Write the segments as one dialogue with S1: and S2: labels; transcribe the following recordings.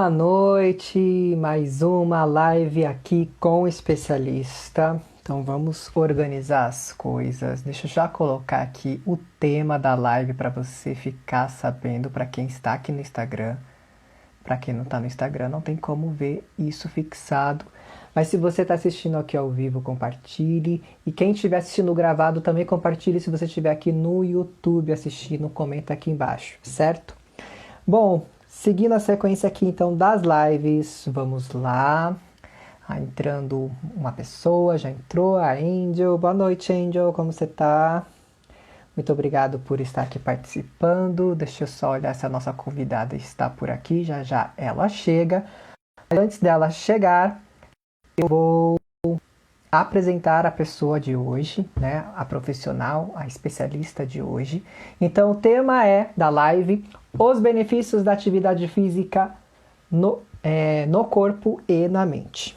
S1: Boa noite, mais uma live aqui com o especialista. Então vamos organizar as coisas. Deixa eu já colocar aqui o tema da live para você ficar sabendo, para quem está aqui no Instagram. Para quem não está no Instagram, não tem como ver isso fixado. Mas se você está assistindo aqui ao vivo, compartilhe. E quem estiver assistindo gravado, também compartilhe. Se você estiver aqui no YouTube assistindo, comenta aqui embaixo, certo? Bom, seguindo a sequência aqui então das lives, vamos lá. Entrando uma pessoa, já entrou, a Angel. Boa noite, Angel, como você tá? Muito obrigado por estar aqui participando. Deixa eu só olhar se a nossa convidada está por aqui, já já ela chega. Mas antes dela chegar, eu vou apresentar a pessoa de hoje, né? A profissional, a especialista de hoje. Então o tema da live, os benefícios da atividade física no corpo e na mente.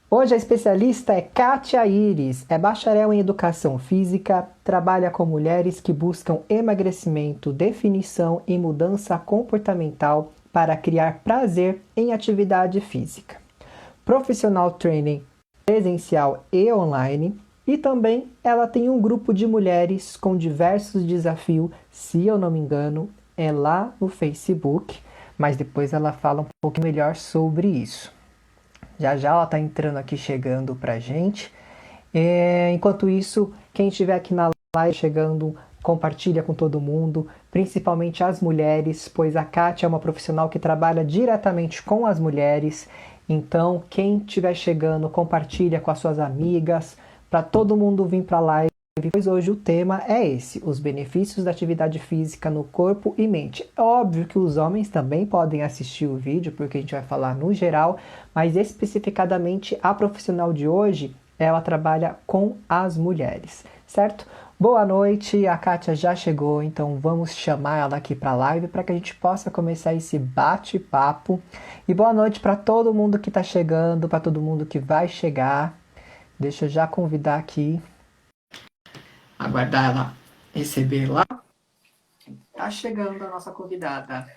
S1: Hoje a especialista é Kátia Iris, é bacharel em Educação Física, trabalha com mulheres que buscam emagrecimento, definição e mudança comportamental para criar prazer em atividade física. Profissional training presencial e online, e também ela tem um grupo de mulheres com diversos desafios, se eu não me engano, é lá no Facebook, mas depois ela fala um pouco melhor sobre isso. Já já ela está entrando aqui, chegando pra gente. Enquanto isso, quem estiver aqui na live chegando, compartilha com todo mundo, principalmente as mulheres, pois a Kátia é uma profissional que trabalha diretamente com as mulheres. Então, quem estiver chegando, compartilha com as suas amigas, para todo mundo vir para a live, pois hoje o tema é esse, os benefícios da atividade física no corpo e mente. É óbvio que os homens também podem assistir o vídeo, porque a gente vai falar no geral, mas especificadamente a profissional de hoje, ela trabalha com as mulheres, certo? Boa noite, a Kátia já chegou, então vamos chamar ela aqui para a live para que a gente possa começar esse bate-papo. E boa noite para todo mundo que está chegando, para todo mundo que vai chegar. Deixa eu já convidar aqui, aguardar ela receber lá. Tá chegando a nossa convidada.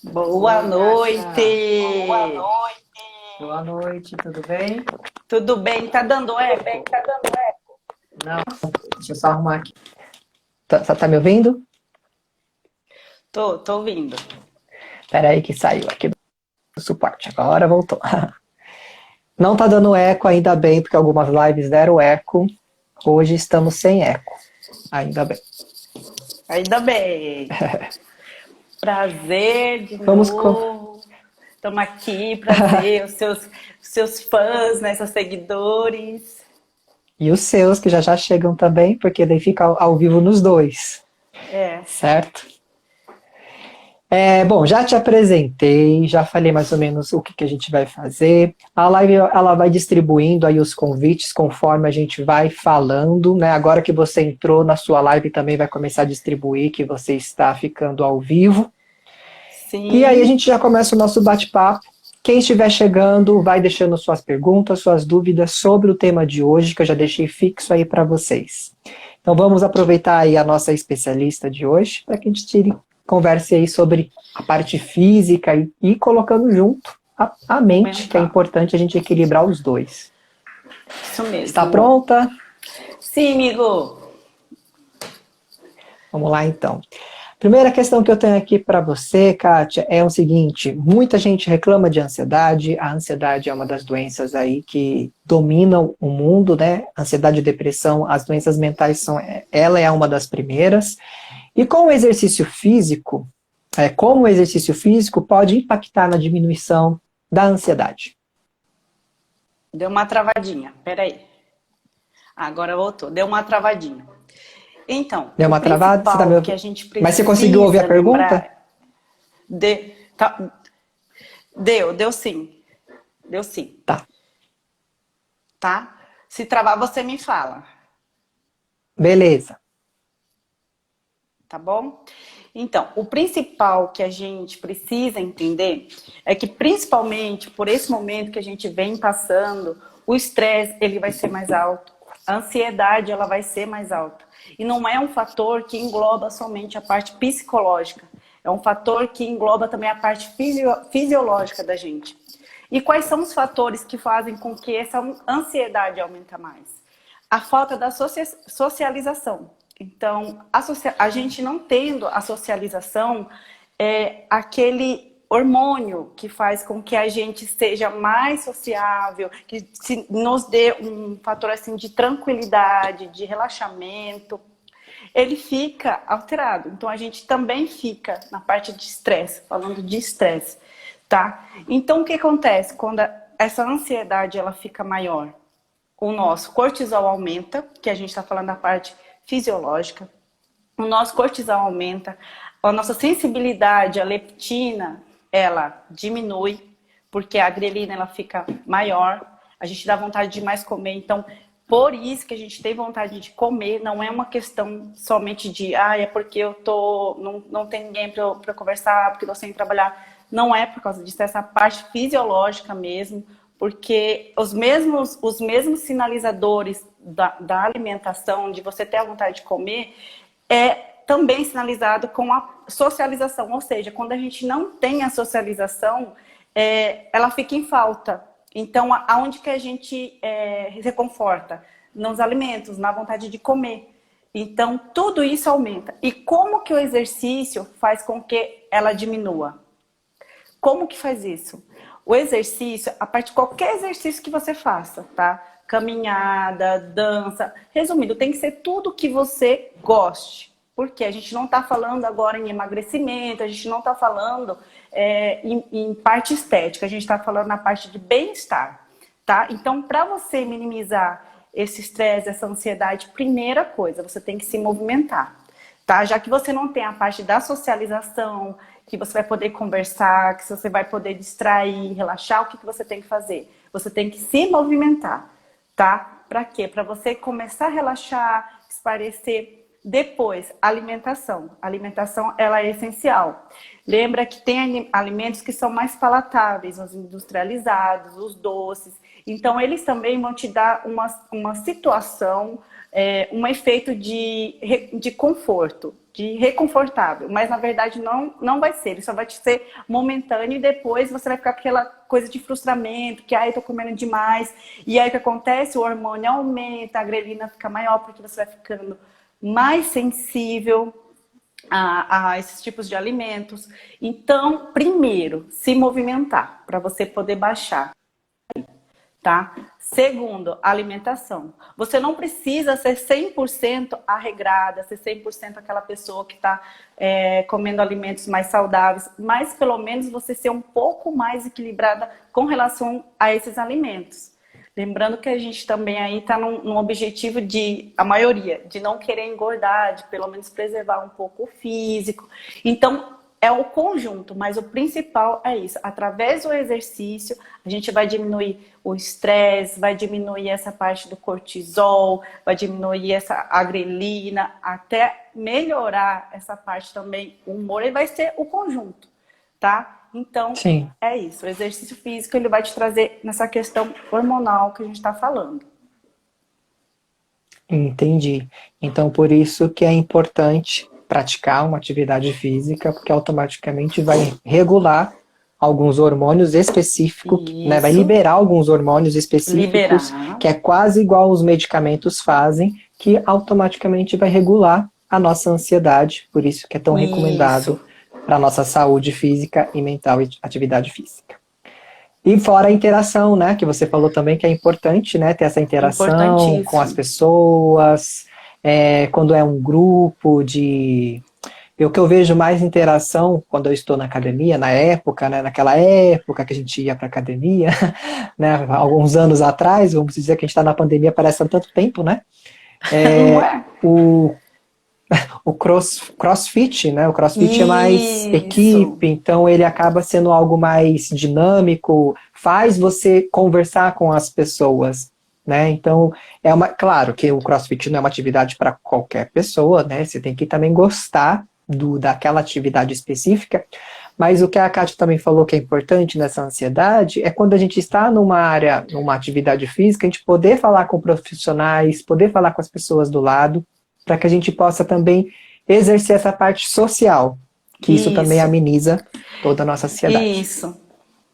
S2: Boa noite!
S1: Boa noite! Boa noite, tudo bem?
S2: Tudo bem? Tá dando eco?
S1: Não, deixa eu só arrumar aqui. Tá me ouvindo?
S2: Tô ouvindo.
S1: Espera aí que saiu aqui do suporte. Agora voltou. Não tá dando eco, ainda bem, porque algumas lives deram eco. Hoje estamos sem eco. Ainda bem.
S2: Ainda bem. Prazer de
S1: Vamos
S2: novo. Estamos aqui, prazer, os seus fãs, né, seus seguidores.
S1: E os seus, que já já chegam também, porque daí fica ao vivo nos dois. Certo? Bom, já te apresentei, já falei mais ou menos o que a gente vai fazer. A live ela vai distribuindo aí os convites conforme a gente vai falando, né? Agora que você entrou na sua live também vai começar a distribuir que você está ficando ao vivo.
S2: Sim.
S1: E aí a gente já começa o nosso bate-papo. Quem estiver chegando, vai deixando suas perguntas, suas dúvidas sobre o tema de hoje, que eu já deixei fixo aí para vocês. Então vamos aproveitar aí a nossa especialista de hoje, para que a gente converse aí sobre a parte física e colocando junto a mente, que é importante a gente equilibrar os dois.
S2: Isso mesmo.
S1: Está pronta?
S2: Sim, amigo.
S1: Vamos lá então. Primeira questão que eu tenho aqui para você, Kátia, é o seguinte: muita gente reclama de ansiedade. A ansiedade é uma das doenças aí que dominam o mundo, né? Ansiedade e depressão, as doenças mentais ela é uma das primeiras. E com o exercício físico, como o exercício físico pode impactar na diminuição da ansiedade?
S2: Deu uma travadinha, peraí. Agora voltou, deu uma travadinha. Então,
S1: deu uma travada? Você tá me ouvindo?
S2: Que a gente precisa.
S1: Mas você conseguiu ouvir a pergunta?
S2: Deu sim. Deu sim. Tá? Se travar, você me fala.
S1: Beleza.
S2: Tá bom? Então, o principal que a gente precisa entender é que, principalmente por esse momento que a gente vem passando, o estresse ele vai ser mais alto, a ansiedade ela vai ser mais alta. E não é um fator que engloba somente a parte psicológica, É um fator que engloba também a parte fisiológica da gente. E quais são os fatores que fazem com que essa ansiedade aumente mais? A falta da socialização. Então, a gente não tendo a socialização, é aquele hormônio que faz com que a gente seja mais sociável, que nos dê um fator assim de tranquilidade, de relaxamento, ele fica alterado. Então a gente também fica na parte de estresse, falando de estresse, tá? Então o que acontece quando essa ansiedade ela fica maior? O nosso cortisol aumenta, que a gente está falando da parte fisiológica. O nosso cortisol aumenta, a nossa sensibilidade à leptina, ela diminui, porque a grelina ela fica maior, a gente dá vontade de mais comer, então por isso que a gente tem vontade de comer, não é uma questão somente de é porque eu não tem ninguém para conversar, porque eu tô sem trabalhar. Não é por causa disso, é essa parte fisiológica mesmo, porque os mesmos sinalizadores da alimentação, de você ter a vontade de comer, é também sinalizado com a socialização. Ou seja, quando a gente não tem a socialização, ela fica em falta. Então, aonde que a gente se reconforta? Nos alimentos, na vontade de comer. Então, tudo isso aumenta. E como que o exercício faz com que ela diminua? Como que faz isso? O exercício, a partir de qualquer exercício que você faça, tá? Caminhada, dança. Resumindo, tem que ser tudo que você goste. Porque a gente não está falando agora em emagrecimento, a gente não está falando em parte estética, a gente está falando na parte de bem-estar, tá? Então, para você minimizar esse estresse, essa ansiedade, primeira coisa, você tem que se movimentar, tá? Já que você não tem a parte da socialização, que você vai poder conversar, que você vai poder distrair, relaxar, o que você tem que fazer? Você tem que se movimentar, tá? Para quê? Para você começar a relaxar, esparecer. Depois, alimentação. A alimentação, ela é essencial. Lembra que tem alimentos que são mais palatáveis, os industrializados, os doces. Então, eles também vão te dar uma situação, um efeito de conforto, de reconfortável. Mas, na verdade, não vai ser. Ele só vai te ser momentâneo e depois você vai ficar com aquela coisa de frustramento, que eu tô comendo demais. E aí, o que acontece? O hormônio aumenta, a grelina fica maior, porque você vai ficando mais sensível a esses tipos de alimentos. Então, primeiro, se movimentar para você poder baixar, tá? Segundo, alimentação. Você não precisa ser 100% arregrada, ser 100% aquela pessoa que está comendo alimentos mais saudáveis, mas pelo menos você ser um pouco mais equilibrada com relação a esses alimentos. Lembrando que a gente também aí está num objetivo a maioria, de não querer engordar, de pelo menos preservar um pouco o físico. Então, é o conjunto, mas o principal é isso. Através do exercício, a gente vai diminuir o estresse, vai diminuir essa parte do cortisol, vai diminuir a grelina, até melhorar essa parte também, o humor, e vai ser o conjunto, tá? Então,
S1: Sim.
S2: é isso. O exercício físico, ele vai te trazer nessa questão hormonal que a gente está falando.
S1: Entendi. Então, por isso que é importante praticar uma atividade física, porque automaticamente vai regular alguns hormônios específicos, né? Vai liberar alguns hormônios específicos, que é quase igual os medicamentos fazem, que automaticamente vai regular a nossa ansiedade, por isso que é tão recomendado para a nossa saúde física e mental e atividade física. E fora a interação, né, que você falou também que é importante, né, ter essa interação com as pessoas, quando é um grupo de... O que eu vejo mais interação quando eu estou na academia, naquela época que a gente ia para academia, né, alguns anos atrás, vamos dizer que a gente está na pandemia, parece há tanto tempo, né? O crossfit, né? O crossfit é mais equipe, então ele acaba sendo algo mais dinâmico, faz você conversar com as pessoas, né? Então, claro que o crossfit não é uma atividade para qualquer pessoa, né? Você tem que também gostar daquela atividade específica, mas o que a Kátia também falou que é importante nessa ansiedade é quando a gente está numa atividade física, a gente poder falar com profissionais, poder falar com as pessoas do lado, para que a gente possa também exercer essa parte social, que isso também
S2: Isso,
S1: ameniza toda a nossa ansiedade.
S2: isso.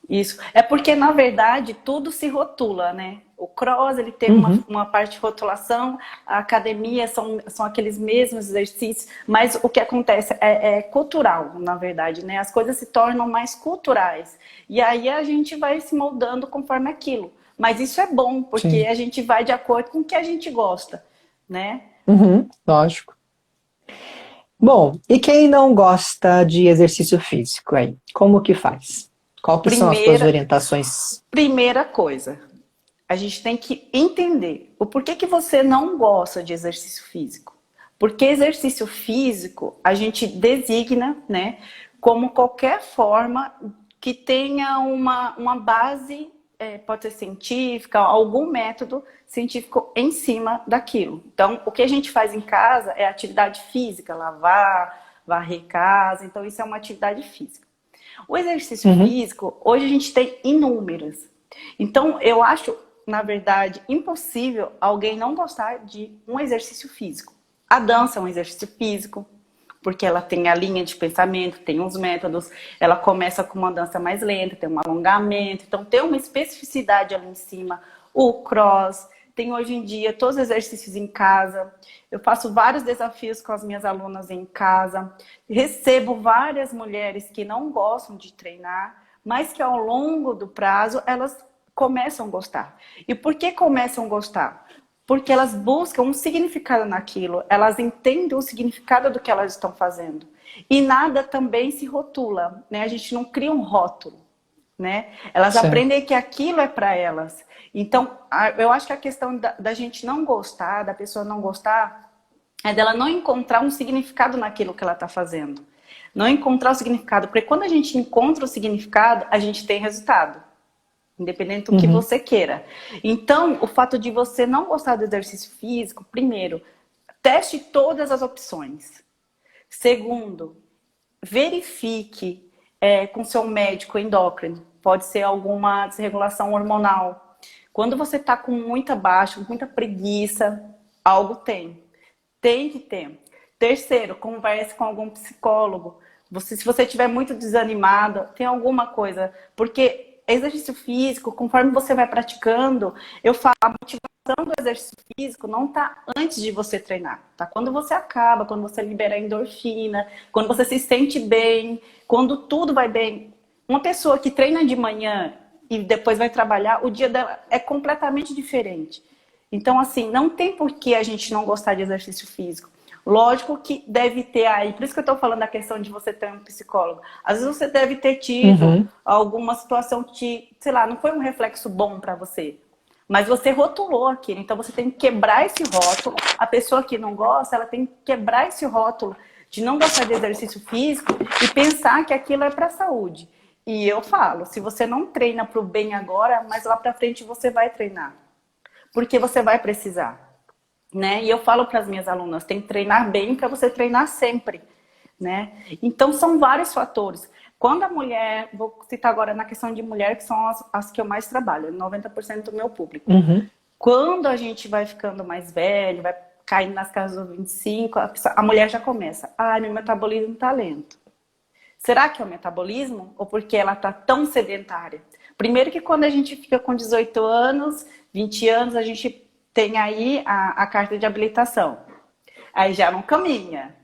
S2: Isso. É porque, na verdade, tudo se rotula, né? O cross, ele tem
S1: Uhum,
S2: uma parte de rotulação, a academia são aqueles mesmos exercícios, mas o que acontece é cultural, na verdade, né? As coisas se tornam mais culturais. E aí a gente vai se moldando conforme aquilo. Mas isso é bom, porque
S1: sim.
S2: a gente vai de acordo com o que a gente gosta, né?
S1: Uhum, lógico. Bom, e quem não gosta de exercício físico aí? Como que faz? Qual que são as tuas
S2: Primeira,
S1: orientações?
S2: primeira coisa, a gente tem que entender o porquê que você não gosta de exercício físico. Porque exercício físico a gente designa, né, como qualquer forma que tenha uma base, pode ser científica, algum método científico em cima daquilo. Então, o que a gente faz em casa é atividade física, lavar, varrer casa, então isso é uma atividade física. O exercício
S1: Uhum,
S2: físico, hoje a gente tem inúmeras. Então, eu acho, na verdade, impossível alguém não gostar de um exercício físico. A dança é um exercício físico, porque ela tem a linha de pensamento, tem uns métodos, ela começa com uma dança mais lenta, tem um alongamento, então tem uma especificidade ali em cima. O cross, tem hoje em dia todos os exercícios em casa. Eu faço vários desafios com as minhas alunas em casa. Recebo várias mulheres que não gostam de treinar, mas que ao longo do prazo elas começam a gostar. E por que começam a gostar? Porque elas buscam um significado naquilo, elas entendem o significado do que elas estão fazendo. E nada também se rotula, né? A gente não cria um rótulo, né? Elas
S1: certo.
S2: aprendem que aquilo é para elas. Então, eu acho que a questão da gente não gostar, da pessoa não gostar, é dela não encontrar um significado naquilo que ela está fazendo. Não encontrar o significado, porque quando a gente encontra o significado, a gente tem resultado. Independente do que
S1: Uhum,
S2: você queira. Então, o fato de você não gostar do exercício físico, primeiro, teste todas as opções. Segundo, verifique com seu médico endócrino. Pode ser alguma desregulação hormonal. Quando você está com muita baixa, com muita preguiça, algo tem. Tem que ter. Terceiro, converse com algum psicólogo. Se você estiver muito desanimado, tem alguma coisa. Porque exercício físico, conforme você vai praticando, eu falo, a motivação do exercício físico não está antes de você treinar. Tá quando você acaba, quando você libera a endorfina, quando você se sente bem, quando tudo vai bem. Uma pessoa que treina de manhã e depois vai trabalhar, o dia dela é completamente diferente. Então, assim, não tem por que a gente não gostar de exercício físico. Lógico que deve ter aí, por isso que eu estou falando da questão de você ter um psicólogo. Às vezes você deve ter tido
S1: uhum,
S2: alguma situação que, sei lá, não foi um reflexo bom para você. Mas você rotulou aquilo, então você tem que quebrar esse rótulo. A pessoa que não gosta, ela tem que quebrar esse rótulo de não gostar de exercício físico e pensar que aquilo é para a saúde. E eu falo, se você não treina para o bem agora, mas lá para frente você vai treinar porque você vai precisar, né? E eu falo para as minhas alunas, tem que treinar bem para você treinar sempre, né? Então são vários fatores. Quando a mulher, vou citar agora na questão de mulher, que são as que eu mais trabalho, 90% do meu público.
S1: uhum,
S2: Quando a gente vai ficando mais velho, vai caindo nas casas dos 25, a mulher já começa, meu metabolismo tá lento. Será que é o metabolismo ou porque ela está tão sedentária? Primeiro que quando a gente fica com 18 anos, 20 anos, a gente tem aí a carta de habilitação. Aí já não caminha.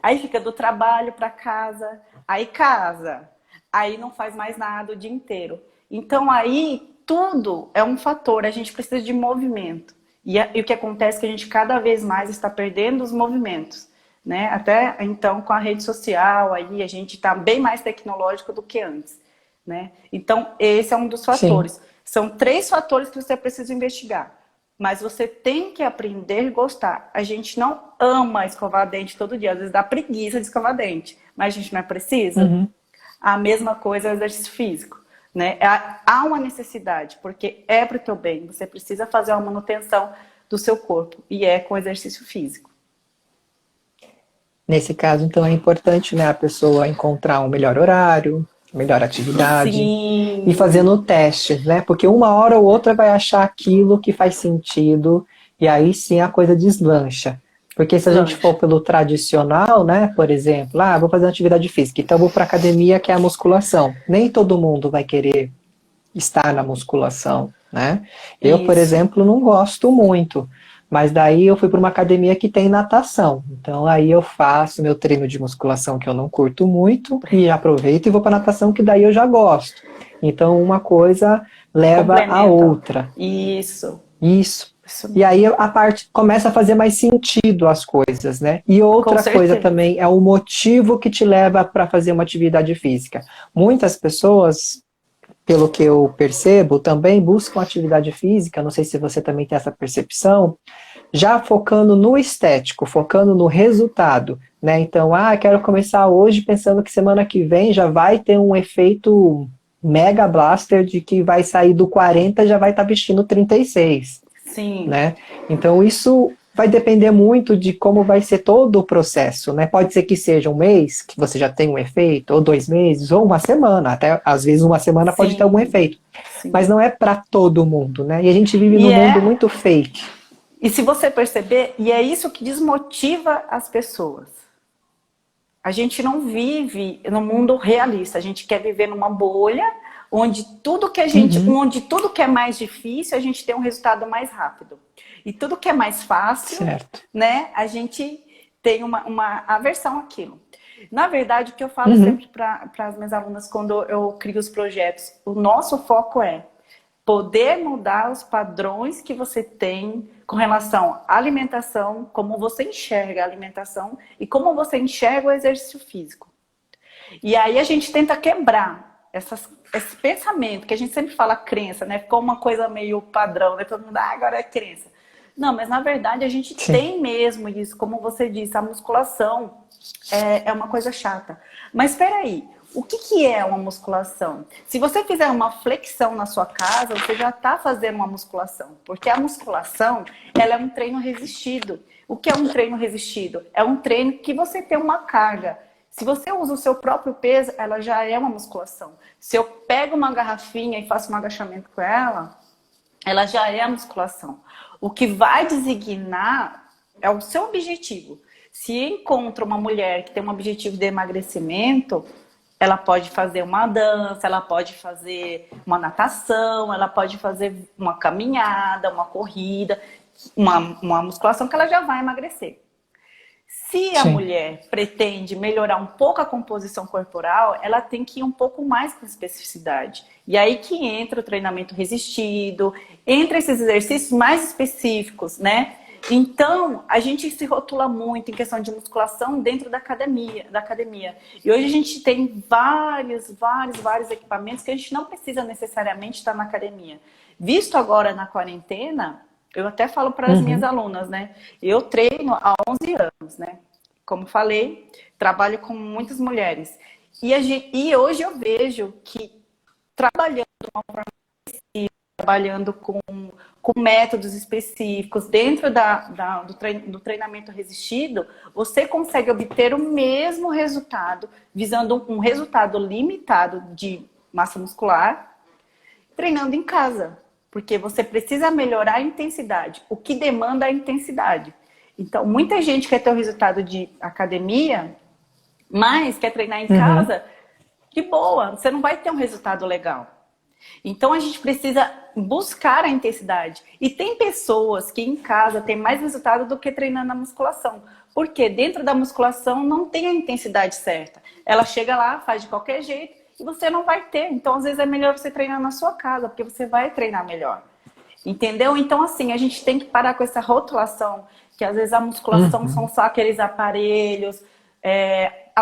S2: Aí fica do trabalho para casa, aí casa, aí não faz mais nada o dia inteiro. Então aí tudo é um fator, a gente precisa de movimento. E o que acontece é que a gente cada vez mais está perdendo os movimentos. Né? Até então, com a rede social, aí a gente está bem mais tecnológico do que antes. Né? Então, esse é um dos
S1: sim.
S2: fatores. São três fatores que você precisa investigar. Mas você tem que aprender a gostar. A gente não ama escovar dente todo dia. Às vezes dá preguiça de escovar dente. Mas a gente não é precisa.
S1: Uhum.
S2: A mesma coisa é o exercício físico. Né? Há uma necessidade, porque é para o teu bem. Você precisa fazer uma manutenção do seu corpo. E é com exercício físico.
S1: Nesse caso, então, é importante, né, a pessoa encontrar um melhor horário, melhor atividade e
S2: Sim,
S1: fazendo testes, né? Porque uma hora ou outra vai achar aquilo que faz sentido e aí sim a coisa deslancha. Porque se a gente for
S2: Lanche.
S1: pelo tradicional, né, por exemplo, vou fazer uma atividade física, então vou para academia, que é a musculação. Nem todo mundo vai querer estar na musculação, né? Eu, por
S2: Isso.
S1: exemplo, não gosto muito, mas daí eu fui para uma academia que tem natação. Então aí eu faço meu treino de musculação que eu não curto muito e aproveito e vou para natação que daí eu já gosto. Então uma coisa leva a
S2: Complementa.
S1: outra.
S2: Isso.
S1: Isso.
S2: Isso
S1: E
S2: mesmo.
S1: aí a parte começa a fazer mais sentido as coisas, né? E
S2: Com
S1: outra coisa
S2: certeza.
S1: também é o motivo que te leva para fazer uma atividade física. Muitas pessoas, pelo que eu percebo, também buscam atividade física, não sei se você também tem essa percepção, já focando no estético, focando no resultado, né? Então, quero começar hoje pensando que semana que vem já vai ter um efeito mega blaster de que vai sair do 40 e já vai estar vestindo 36,
S2: Sim.
S1: né? Então isso vai depender muito de como vai ser todo o processo, né? Pode ser que seja um mês, que você já tem um efeito, ou 2 meses, ou uma semana, até às vezes uma semana pode ter algum
S2: Sim.
S1: efeito, mas
S2: Sim.
S1: não é para todo mundo, né? E a gente vive num
S2: E
S1: mundo
S2: é,
S1: muito fake.
S2: e se você perceber, e é isso que desmotiva as pessoas. A gente não vive no mundo realista, a gente quer viver numa bolha
S1: Uhum,
S2: onde tudo que é mais difícil, a gente tem um resultado mais rápido. E tudo que é mais fácil,
S1: certo.
S2: né, a gente tem uma aversão àquilo. Na verdade, o que eu falo
S1: Uhum,
S2: sempre para as minhas alunas quando eu crio os projetos, o nosso foco é poder mudar os padrões que você tem com relação à alimentação, como você enxerga a alimentação e como você enxerga o exercício físico. E aí a gente tenta quebrar esse pensamento, que a gente sempre fala crença, né? Ficou uma coisa meio padrão, né? Todo mundo, agora é crença. Não, mas na verdade a gente
S1: sim.
S2: tem mesmo isso, como você disse, a musculação é uma coisa chata. Mas espera aí, o que é uma musculação? Se você fizer uma flexão na sua casa, você já está fazendo uma musculação, porque a musculação ela é um treino resistido. O que é um treino resistido? É um treino que você tem uma carga. Se você usa o seu próprio peso, ela já é uma musculação. Se eu pego uma garrafinha e faço um agachamento com ela já é a musculação. O que vai designar é o seu objetivo. Se encontra uma mulher que tem um objetivo de emagrecimento, ela pode fazer uma dança, ela pode fazer uma natação, ela pode fazer uma caminhada, uma corrida, uma musculação que ela já vai emagrecer. Se a
S1: Sim.
S2: mulher pretende melhorar um pouco a composição corporal, ela tem que ir um pouco mais com especificidade. E aí que entra o treinamento resistido, entra esses exercícios mais específicos, né? Então, a gente se rotula muito em questão de musculação dentro da academia. E hoje a gente tem vários equipamentos que a gente não precisa necessariamente estar na academia. Visto agora na quarentena, eu até falo para as minhas
S1: Uhum,
S2: alunas, né? Eu treino há 11 anos, né? Como falei, trabalho com muitas mulheres. E hoje eu vejo que trabalhando trabalhando com métodos específicos dentro do treinamento resistido, você consegue obter o mesmo resultado, visando um resultado limitado de massa muscular, treinando em casa. Porque você precisa melhorar a intensidade. O que demanda é a intensidade. Então, muita gente quer ter o resultado de academia, mas quer treinar em
S1: uhum,
S2: casa, de boa, você não vai ter um resultado legal. Então a gente precisa buscar a intensidade. E tem pessoas que em casa têm mais resultado do que treinando na musculação. Porque dentro da musculação não tem a intensidade certa. Ela chega lá, faz de qualquer jeito e você não vai ter. Então às vezes é melhor você treinar na sua casa, porque você vai treinar melhor. Entendeu? Então assim, a gente tem que parar com essa rotulação, que às vezes a musculação são
S1: uhum.
S2: só aqueles aparelhos.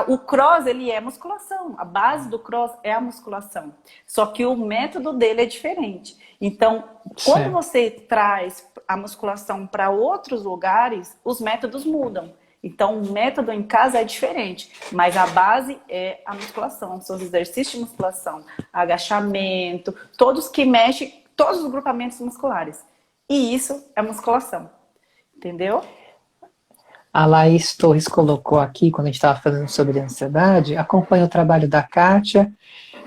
S2: O cross, ele é musculação. A base do cross é a musculação. Só que o método dele é diferente. Então, quando
S1: Certo.
S2: você traz a musculação para outros lugares, os métodos mudam. Então, o método em casa é diferente, mas a base é a musculação, são os exercícios de musculação, agachamento, todos que mexem, todos os grupamentos musculares. E isso é musculação, entendeu?
S1: A Laís Torres colocou aqui, quando a gente estava falando sobre ansiedade, acompanha o trabalho da Kátia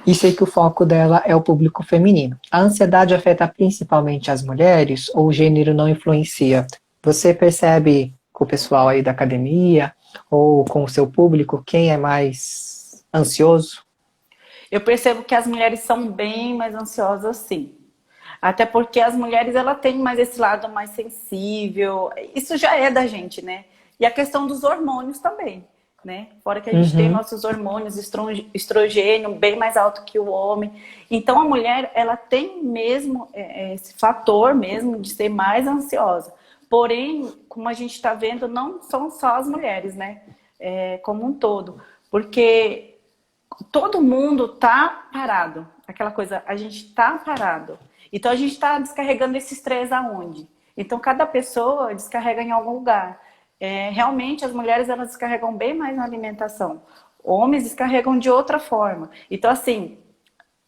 S1: e sei que o foco dela é o público feminino. A ansiedade afeta principalmente as mulheres ou o gênero não influencia? Você percebe com o pessoal aí da academia ou com o seu público, quem é mais ansioso?
S2: Eu percebo que as mulheres são bem mais ansiosas, sim. Até porque as mulheres, ela têm mais esse lado mais sensível. Isso já é da gente, né? E a questão dos hormônios também, né? Fora que a gente tem
S1: Uhum,
S2: nossos hormônios, estrogênio bem mais alto que o homem. Então a mulher, ela tem mesmo esse fator mesmo de ser mais ansiosa. Porém, como a gente está vendo, não são só as mulheres, né? Como um todo. Porque todo mundo tá parado. Aquela coisa, a gente tá parado. Então a gente está descarregando esse estresse aonde? Então cada pessoa descarrega em algum lugar. Realmente as mulheres elas descarregam bem mais na alimentação. Homens descarregam de outra forma. Então assim,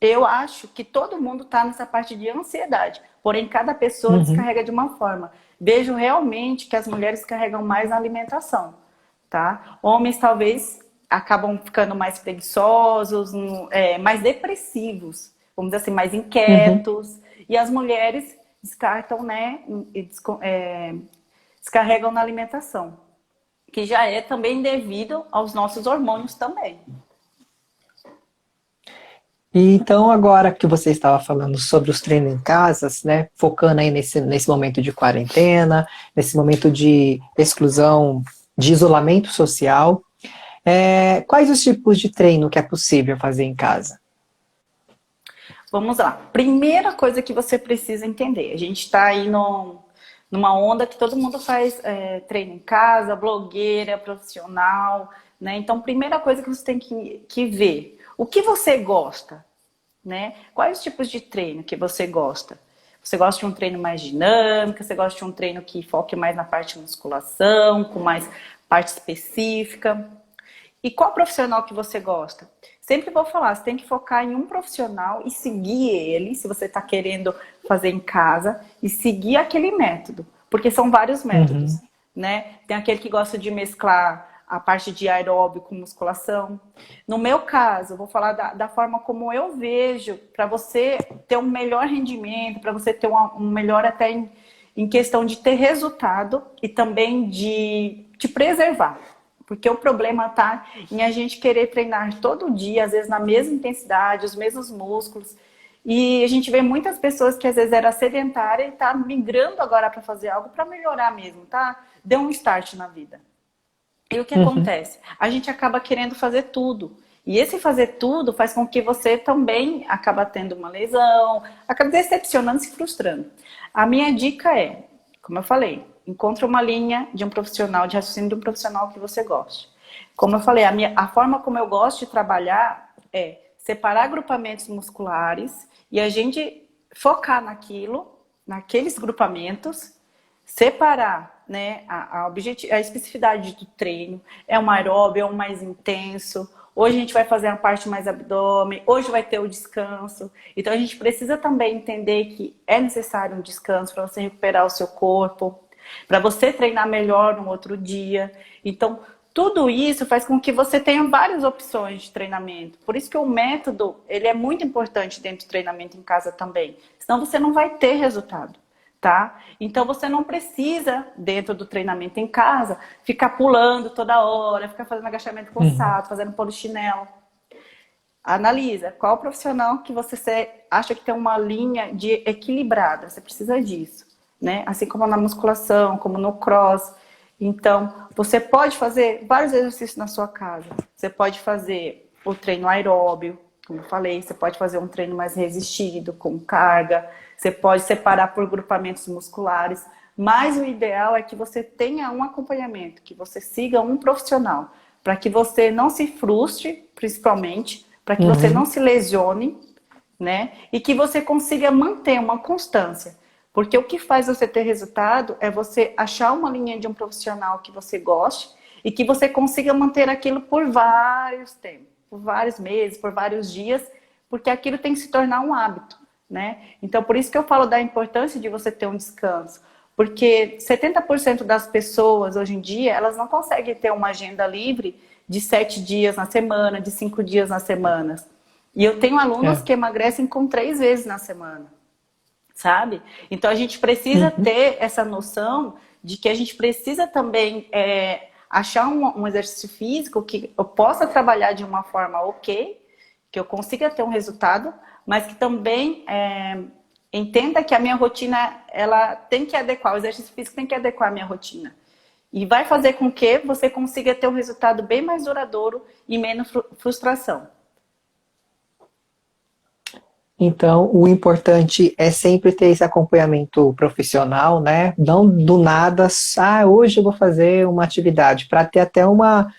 S2: eu acho que todo mundo está nessa parte de ansiedade. Porém cada pessoa
S1: uhum.
S2: descarrega de uma forma. Vejo realmente que as mulheres carregam mais na alimentação, tá? Homens talvez acabam ficando mais preguiçosos, mais depressivos, vamos dizer assim, mais
S1: Uhum.
S2: inquietos. E as mulheres descartam, né, descarregam na alimentação, que já é também devido aos nossos hormônios também.
S1: E então, agora que você estava falando sobre os treinos em casas, né, focando aí nesse momento de quarentena, nesse momento de exclusão, de isolamento social, quais os tipos de treino que é possível fazer em casa?
S2: Vamos lá. Primeira coisa que você precisa entender. A gente está aí numa onda que todo mundo faz treino em casa, blogueira, profissional, né? Então, primeira coisa que você tem que ver. O que você gosta, né? Quais os tipos de treino que você gosta? Você gosta de um treino mais dinâmico? Você gosta de um treino que foque mais na parte de musculação, com mais parte específica? E qual profissional que você gosta? Sempre vou falar, você tem que focar em um profissional e seguir ele, se você está querendo fazer em casa, e seguir aquele método, porque são vários
S1: Uhum,
S2: métodos, né? Tem aquele que gosta de mesclar a parte de aeróbio com musculação. No meu caso, eu vou falar da forma como eu vejo, para você ter um melhor rendimento, para você ter um melhor até em questão de ter resultado e também de te preservar. Porque o problema está em a gente querer treinar todo dia, às vezes na mesma intensidade, os mesmos músculos. E a gente vê muitas pessoas que às vezes era sedentária e está migrando agora para fazer algo para melhorar mesmo, tá? Deu um start na vida. E o que
S1: uhum,
S2: acontece? A gente acaba querendo fazer tudo. E esse fazer tudo faz com que você também acaba tendo uma lesão, acaba decepcionando, se frustrando. A minha dica é, como eu falei, encontre uma linha de um profissional, de raciocínio de um profissional que você goste. Como eu falei, a forma como eu gosto de trabalhar é separar agrupamentos musculares e a gente focar naqueles grupamentos, separar, né, a especificidade do treino. É um aeróbio, é um mais intenso. Hoje a gente vai fazer a parte mais abdômen, hoje vai ter o descanso. Então a gente precisa também entender que é necessário um descanso para você recuperar o seu corpo, para você treinar melhor no outro dia. Então, tudo isso faz com que você tenha várias opções de treinamento. Por isso que o método, ele é muito importante dentro do treinamento em casa também. Senão você não vai ter resultado, tá? Então você não precisa, dentro do treinamento em casa, ficar pulando toda hora, ficar fazendo agachamento com
S1: uhum.
S2: salto, fazendo polichinelo. Analisa qual profissional que você acha que tem uma linha de equilibrada. Você precisa disso, né? Assim como na musculação, como no cross. Então, você pode fazer vários exercícios na sua casa. Você pode fazer o treino aeróbio, como eu falei. Você pode fazer um treino mais resistido, com carga. Você pode separar por grupamentos musculares. Mas o ideal é que você tenha um acompanhamento, que você siga um profissional, para que você não se frustre, principalmente, para que você não
S1: Uhum,
S2: se lesione, né? E que você consiga manter uma constância. Porque o que faz você ter resultado é você achar uma linha de um profissional que você goste e que você consiga manter aquilo por vários tempos, por vários meses, por vários dias, porque aquilo tem que se tornar um hábito, né? Então, por isso que eu falo da importância de você ter um descanso. Porque 70% das pessoas hoje em dia, elas não conseguem ter uma agenda livre de 7 dias na semana, de 5 dias na semana. E eu tenho alunos
S1: é.
S2: que emagrecem com 3 vezes na semana, sabe? Então a gente precisa
S1: Uhum,
S2: ter essa noção de que a gente precisa também achar um exercício físico que eu possa trabalhar de uma forma ok, que eu consiga ter um resultado, mas que também entenda que a minha rotina, ela tem que adequar, o exercício físico tem que adequar a minha rotina. E vai fazer com que você consiga ter um resultado bem mais duradouro e menos frustração.
S1: Então, o importante é sempre ter esse acompanhamento profissional, né? Não do nada, hoje eu vou fazer uma atividade, para ter até uma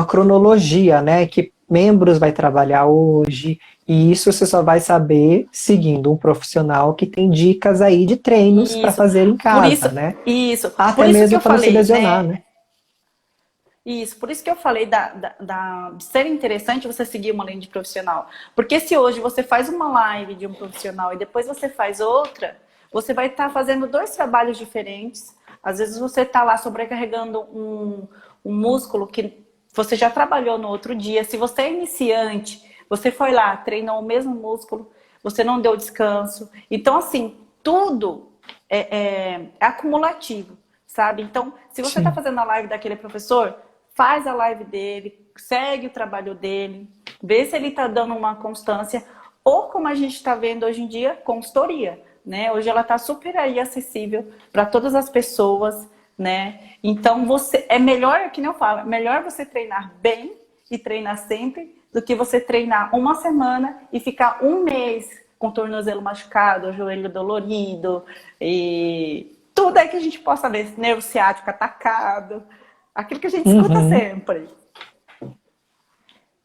S1: cronologia, né? Que membros vai trabalhar hoje, e isso você só vai saber seguindo um profissional que tem dicas aí de treinos para
S2: Isso,
S1: fazer em
S2: por isso,
S1: casa, né?
S2: isso,
S1: Até
S2: por isso que
S1: mesmo
S2: eu
S1: para não se
S2: falei,
S1: lesionar,
S2: né?
S1: né?
S2: Isso, por isso que eu falei de ser interessante você seguir uma linha de profissional. Porque se hoje você faz uma live de um profissional e depois você faz outra, você vai estar fazendo dois trabalhos diferentes. Às vezes você está lá sobrecarregando um músculo que você já trabalhou no outro dia. Se você é iniciante, você foi lá, treinou o mesmo músculo, você não deu descanso. Então, assim, tudo é acumulativo, sabe? Então, se você está
S1: Sim.
S2: fazendo a live daquele professor, faz a live dele, segue o trabalho dele, vê se ele está dando uma constância, ou como a gente está vendo hoje em dia, consultoria, né? Hoje ela está super aí acessível para todas as pessoas, né? Então você é melhor, que nem eu falo, é melhor você treinar bem e treinar sempre do que você treinar uma semana e ficar um mês com o tornozelo machucado, o joelho dolorido e tudo aí que a gente possa ver, nervo ciático atacado. Aquilo que a gente escuta
S1: Uhum.
S2: sempre.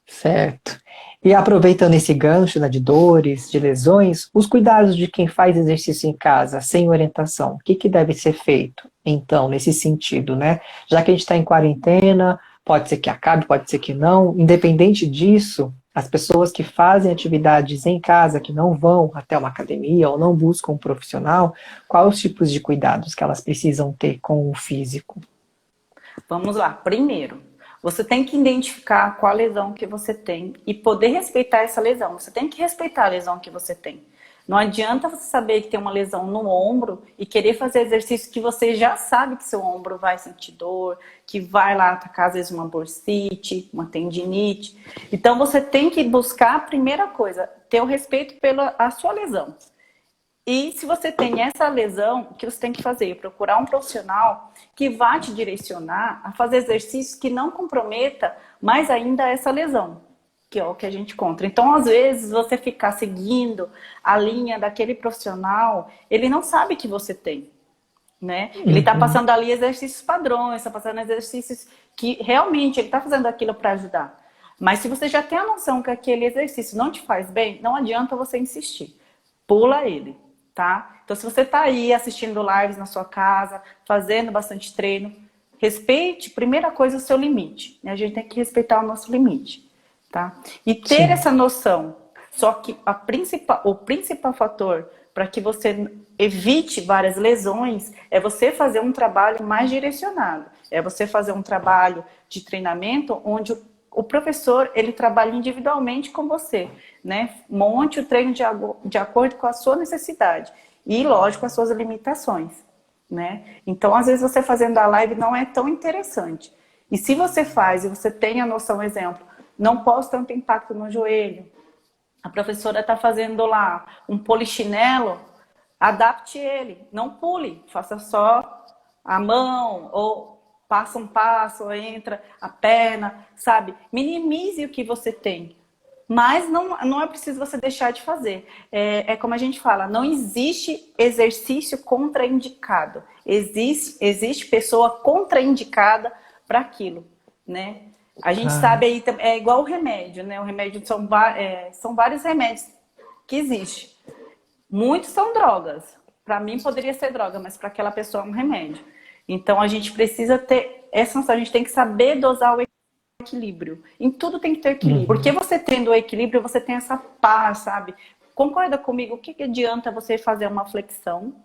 S1: Certo. E aproveitando esse gancho, né, de dores, de lesões, os cuidados de quem faz exercício em casa sem orientação, o que que deve ser feito? Então, nesse sentido, né? Já que a gente está em quarentena, pode ser que acabe, pode ser que não. Independente disso, as pessoas que fazem atividades em casa, que não vão até uma academia ou não buscam um profissional, quais os tipos de cuidados que elas precisam ter com o físico?
S2: Vamos lá. Primeiro, você tem que identificar qual lesão que você tem e poder respeitar essa lesão. Você tem que respeitar a lesão que você tem. Não adianta você saber que tem uma lesão no ombro e querer fazer exercício que você já sabe que seu ombro vai sentir dor, que vai lá atacar às vezes uma bursite, uma tendinite. Então você tem que buscar a primeira coisa, ter o respeito pela a sua lesão. E se você tem essa lesão, o que você tem que fazer? Procurar um profissional que vá te direcionar a fazer exercícios que não comprometa mais ainda essa lesão, que é o que a gente encontra. Então, às vezes, você ficar seguindo a linha daquele profissional, ele não sabe que você tem, né? Ele está
S1: Uhum.
S2: passando ali exercícios padrões, está passando exercícios que realmente ele está fazendo aquilo para ajudar. Mas se você já tem a noção que aquele exercício não te faz bem, não adianta você insistir. Pula ele, tá? Então, se você está aí assistindo lives na sua casa, fazendo bastante treino, respeite, primeira coisa, o seu limite. A gente tem que respeitar o nosso limite, tá? E ter
S1: Sim.
S2: essa noção. Só que o principal fator para que você evite várias lesões é você fazer um trabalho mais direcionado. É você fazer um trabalho de treinamento onde o professor ele trabalha individualmente com você, né? Monte o treino de acordo com a sua necessidade e, lógico, as suas limitações, né? Então, às vezes você fazendo a live não é tão interessante. E se você faz e você tem a noção, exemplo, não posso tanto impacto no joelho, a professora está fazendo lá um polichinelo, adapte ele, não pule, faça só a mão ou passa um passo, entra a perna, sabe? Minimize o que você tem. Mas não é preciso você deixar de fazer. É como a gente fala, não existe exercício contraindicado. Existe pessoa contraindicada para aquilo, né? A gente
S1: Ah,
S2: sabe aí, é igual o remédio, né? O remédio são vários remédios que existem. Muitos são drogas. Para mim poderia ser droga, mas para aquela pessoa é um remédio. Então a gente precisa ter essa noção, a gente tem que saber dosar o equilíbrio. Em tudo tem que ter equilíbrio. Porque
S1: uhum.
S2: você tendo o equilíbrio, você tem essa paz, sabe? Concorda comigo? O que, que adianta você fazer uma flexão?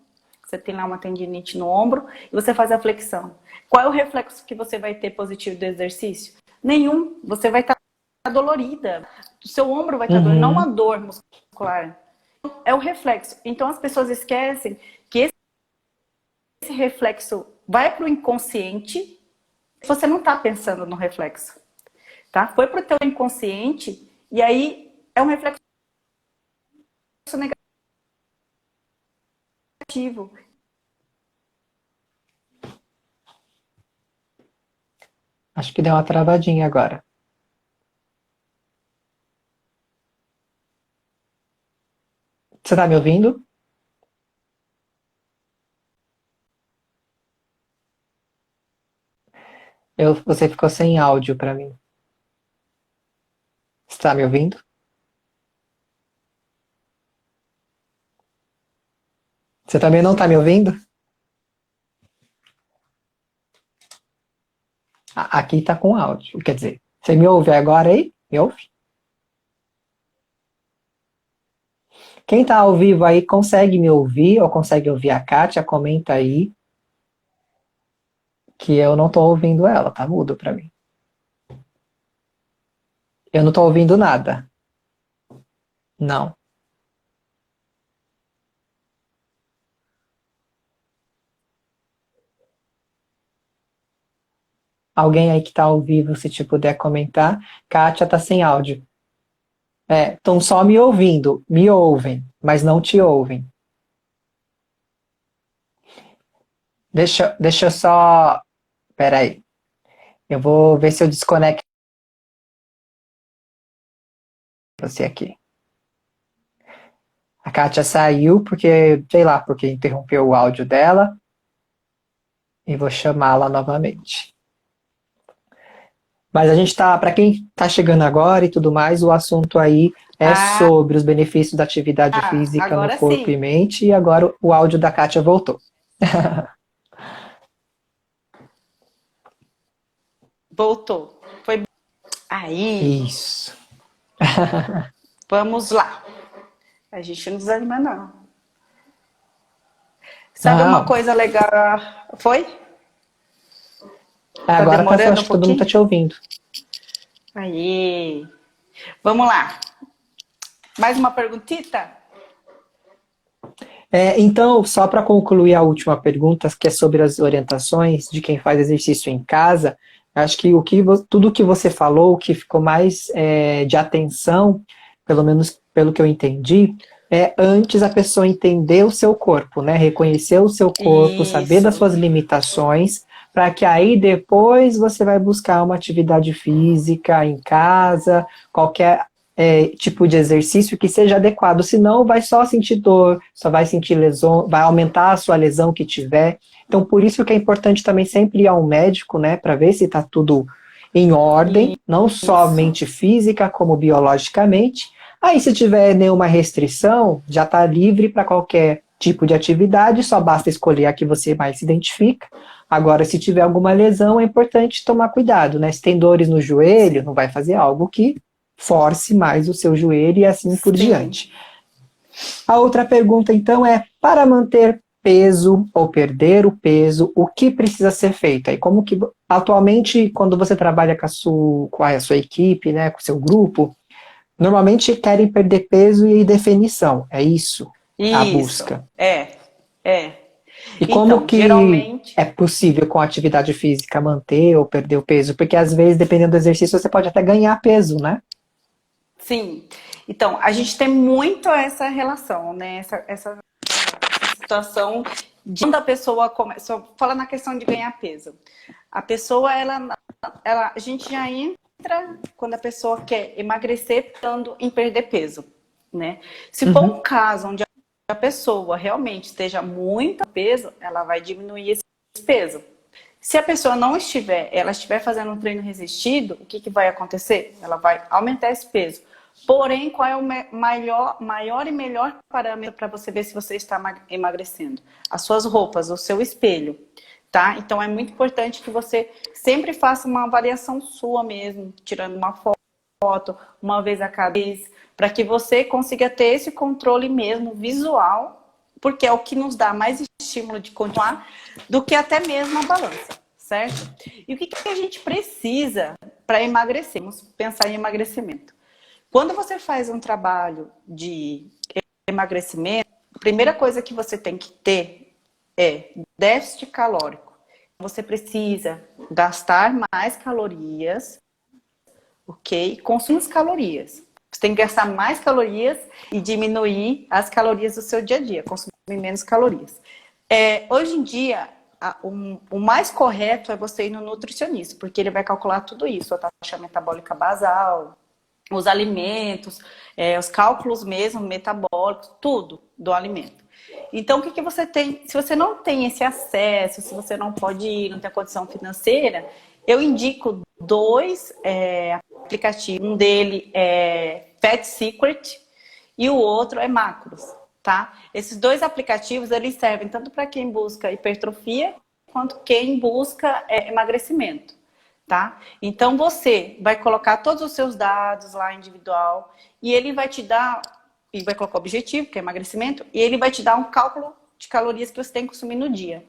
S2: Você tem lá uma tendinite no ombro e você faz a flexão. Qual é o reflexo que você vai ter positivo do exercício? Nenhum. Você vai estar dolorida. O seu ombro vai estar dolorido, não uma
S1: Uhum.
S2: dor muscular. É o reflexo. Então as pessoas esquecem que esse reflexo vai para o inconsciente, você não está pensando no reflexo, tá? Foi para o teu inconsciente e aí é um reflexo negativo.
S1: Acho que deu uma travadinha agora. Você tá me ouvindo? Você ficou sem áudio pra mim. Você tá me ouvindo? Você também não tá me ouvindo? Aqui tá com áudio. Quer dizer, você me ouve agora aí? Me ouve? Quem tá ao vivo aí consegue me ouvir ou consegue ouvir a Kátia? Comenta aí que eu não tô ouvindo ela, tá mudo pra mim. Eu não tô ouvindo nada. Não. Alguém aí que tá ao vivo, se te puder comentar. Kátia tá sem áudio. Estão só me ouvindo. Me ouvem, mas não te ouvem. Deixa eu só. Pera aí. Eu vou ver se eu desconecto você aqui. A Kátia saiu porque, sei lá, porque interrompeu o áudio dela. E vou chamá-la novamente. Mas a gente tá, para quem tá chegando agora e tudo mais, o assunto aí é
S2: Ah,
S1: sobre os benefícios da atividade física no
S2: agora
S1: corpo e
S2: sim,
S1: mente. E agora o áudio da Kátia voltou.
S2: voltou. Foi aí,
S1: Isso.
S2: vamos lá. A gente não desanima, não. Sabe uma
S1: Não.
S2: coisa legal? Foi? Tá
S1: Agora tá,
S2: demorando
S1: acho
S2: um
S1: que todo mundo tá
S2: pouquinho?
S1: te ouvindo.
S2: Aí. Vamos lá. Mais uma perguntita?
S1: Então, só para concluir a última pergunta, que é sobre as orientações de quem faz exercício em casa, acho que tudo que você falou, o que ficou mais de atenção, pelo menos pelo que eu entendi, é antes a pessoa entender o seu corpo, né? Reconhecer o seu corpo, saber das
S2: Isso.
S1: suas limitações, para que aí depois você vai buscar uma atividade física em casa, qualquer tipo de exercício que seja adequado, senão vai só sentir dor, só vai sentir lesão, vai aumentar a sua lesão que tiver. Então, por isso que é importante também sempre ir ao médico, né, para ver se está tudo em ordem, não
S2: Isso.
S1: somente física, como biologicamente. Aí, se tiver nenhuma restrição, já está livre para qualquer tipo de atividade, só basta escolher a que você mais se identifica. Agora, se tiver alguma lesão, é importante tomar cuidado, né? Se tem dores no joelho, não vai fazer algo que force mais o seu joelho e assim por
S2: Sim.
S1: diante. A outra pergunta, então, é: para manter peso ou perder o peso, o que precisa ser feito? Aí, como que atualmente, quando você trabalha com a sua equipe, né, com o seu grupo, normalmente querem perder peso e definição, é isso? A
S2: Isso.
S1: busca.
S2: É.
S1: E como
S2: Então,
S1: que
S2: geralmente,
S1: é possível com a atividade física manter ou perder o peso? Porque às vezes, dependendo do exercício, você pode até ganhar peso, né?
S2: sim. Então, a gente tem muito essa relação, né? Essa situação de quando a pessoa começa, fala na questão de ganhar peso. A pessoa, a gente já entra quando a pessoa quer emagrecer pensando em perder peso, né? Se for
S1: Uhum.
S2: um caso onde a pessoa realmente esteja muito peso, ela vai diminuir esse peso. Se a pessoa não estiver, ela estiver fazendo um treino resistido, o que, que vai acontecer? Ela vai aumentar esse peso. Porém, qual é o maior e melhor parâmetro para você ver se você está emagrecendo? As suas roupas, o seu espelho, tá? Então é muito importante que você sempre faça uma avaliação sua mesmo, tirando uma foto uma vez a cada vez, para que você consiga ter esse controle mesmo visual, porque é o que nos dá mais estímulo de continuar do que até mesmo a balança, certo? E o que, que a gente precisa para emagrecer? Vamos pensar em emagrecimento. Quando você faz um trabalho de emagrecimento, a primeira coisa que você tem que ter é déficit calórico. você precisa gastar mais calorias, ok? Consumir as calorias. Você tem que gastar mais calorias e diminuir as calorias do seu dia a dia, consumir menos calorias. Hoje em dia, o mais correto é você ir no nutricionista, porque ele vai calcular tudo isso, a taxa metabólica basal, os alimentos, os cálculos mesmo metabólicos, tudo do alimento. Então, o que você tem? Se você não tem esse acesso, se você não pode ir, não tem a condição financeira, eu indico dois aplicativos. Um dele é Fat Secret e o outro é Macros, tá? Esses dois aplicativos, eles servem tanto para quem busca hipertrofia, quanto quem busca emagrecimento, tá? Então, você vai colocar todos os seus dados lá individual e ele vai te dar, e vai colocar o objetivo, que é emagrecimento, e ele vai te dar um cálculo de calorias que você tem que consumir no dia.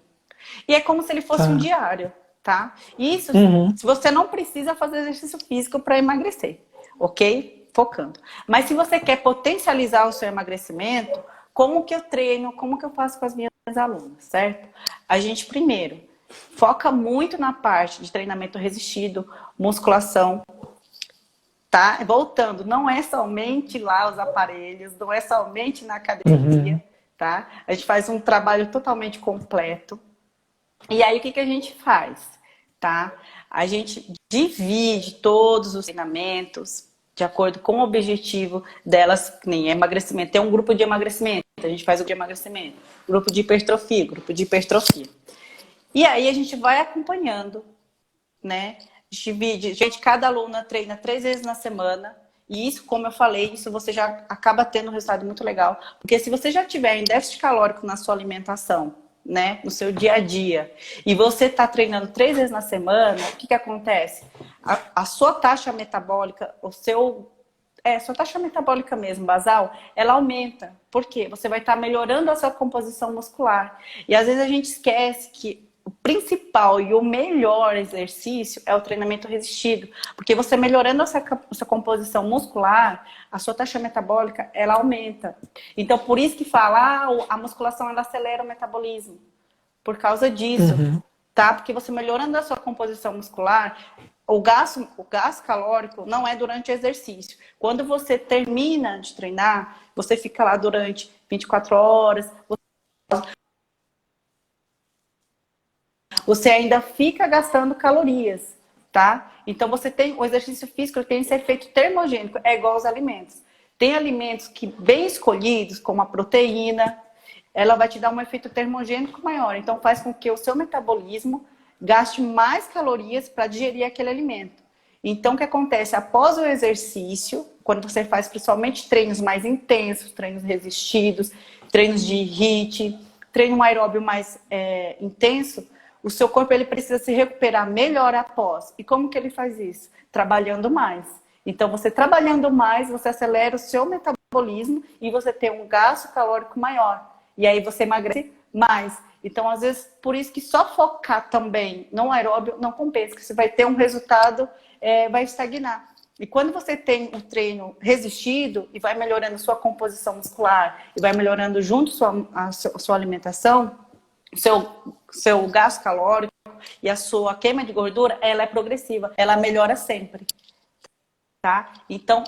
S2: E é como se ele fosse um diário, tá? Isso, se você não precisa fazer exercício físico para emagrecer, ok? Focando. Mas se você quer potencializar o seu emagrecimento, como que eu treino, como que eu faço com as minhas alunas, certo? A gente primeiro foca muito na parte de treinamento resistido, musculação, tá? Voltando, não é somente lá os aparelhos, não é somente na academia, tá? A gente faz um trabalho totalmente completo. E aí, o que a gente faz, tá? A gente divide todos os treinamentos de acordo com o objetivo delas, que nem emagrecimento. Tem um grupo de emagrecimento, a gente faz o de emagrecimento. Grupo de hipertrofia, grupo de hipertrofia. E aí, a gente vai acompanhando, né? Gente, cada aluna treina 3 vezes na semana. E isso, como eu falei, isso você já acaba tendo um resultado muito legal. Porque se você já tiver em déficit calórico na sua alimentação, né, no seu dia a dia, e você está treinando 3 vezes na semana, o que acontece? A sua taxa metabólica, sua taxa metabólica mesmo, basal, ela aumenta. Por quê? Você vai estar melhorando a sua composição muscular. E às vezes a gente esquece que o principal e o melhor exercício é o treinamento resistido. Porque você melhorando a sua composição muscular, a sua taxa metabólica, ela aumenta. Então, por isso que fala, a musculação, ela acelera o metabolismo. Por causa disso, tá? Porque você melhorando a sua composição muscular, o gasto calórico não é durante o exercício. Quando você termina de treinar, você fica lá durante 24 horas, você ainda fica gastando calorias, tá? Então você tem, o exercício físico tem esse efeito termogênico, é igual aos alimentos. Tem alimentos que, bem escolhidos, como a proteína, ela vai te dar um efeito termogênico maior. Então faz com que o seu metabolismo gaste mais calorias para digerir aquele alimento. Então o que acontece? Após o exercício, quando você faz principalmente treinos mais intensos, treinos resistidos, treinos de HIIT, treino aeróbio mais intenso, o seu corpo ele precisa se recuperar melhor após. E como que ele faz isso? Trabalhando mais. Então, você trabalhando mais, você acelera o seu metabolismo e você tem um gasto calórico maior. E aí você emagrece mais. Então, às vezes, por isso que só focar também no aeróbio não compensa, que você vai ter um resultado, vai estagnar. E quando você tem um treino resistido e vai melhorando sua composição muscular e vai melhorando junto a sua alimentação, seu gasto calórico e a sua queima de gordura, ela é progressiva, ela melhora sempre, tá? Então,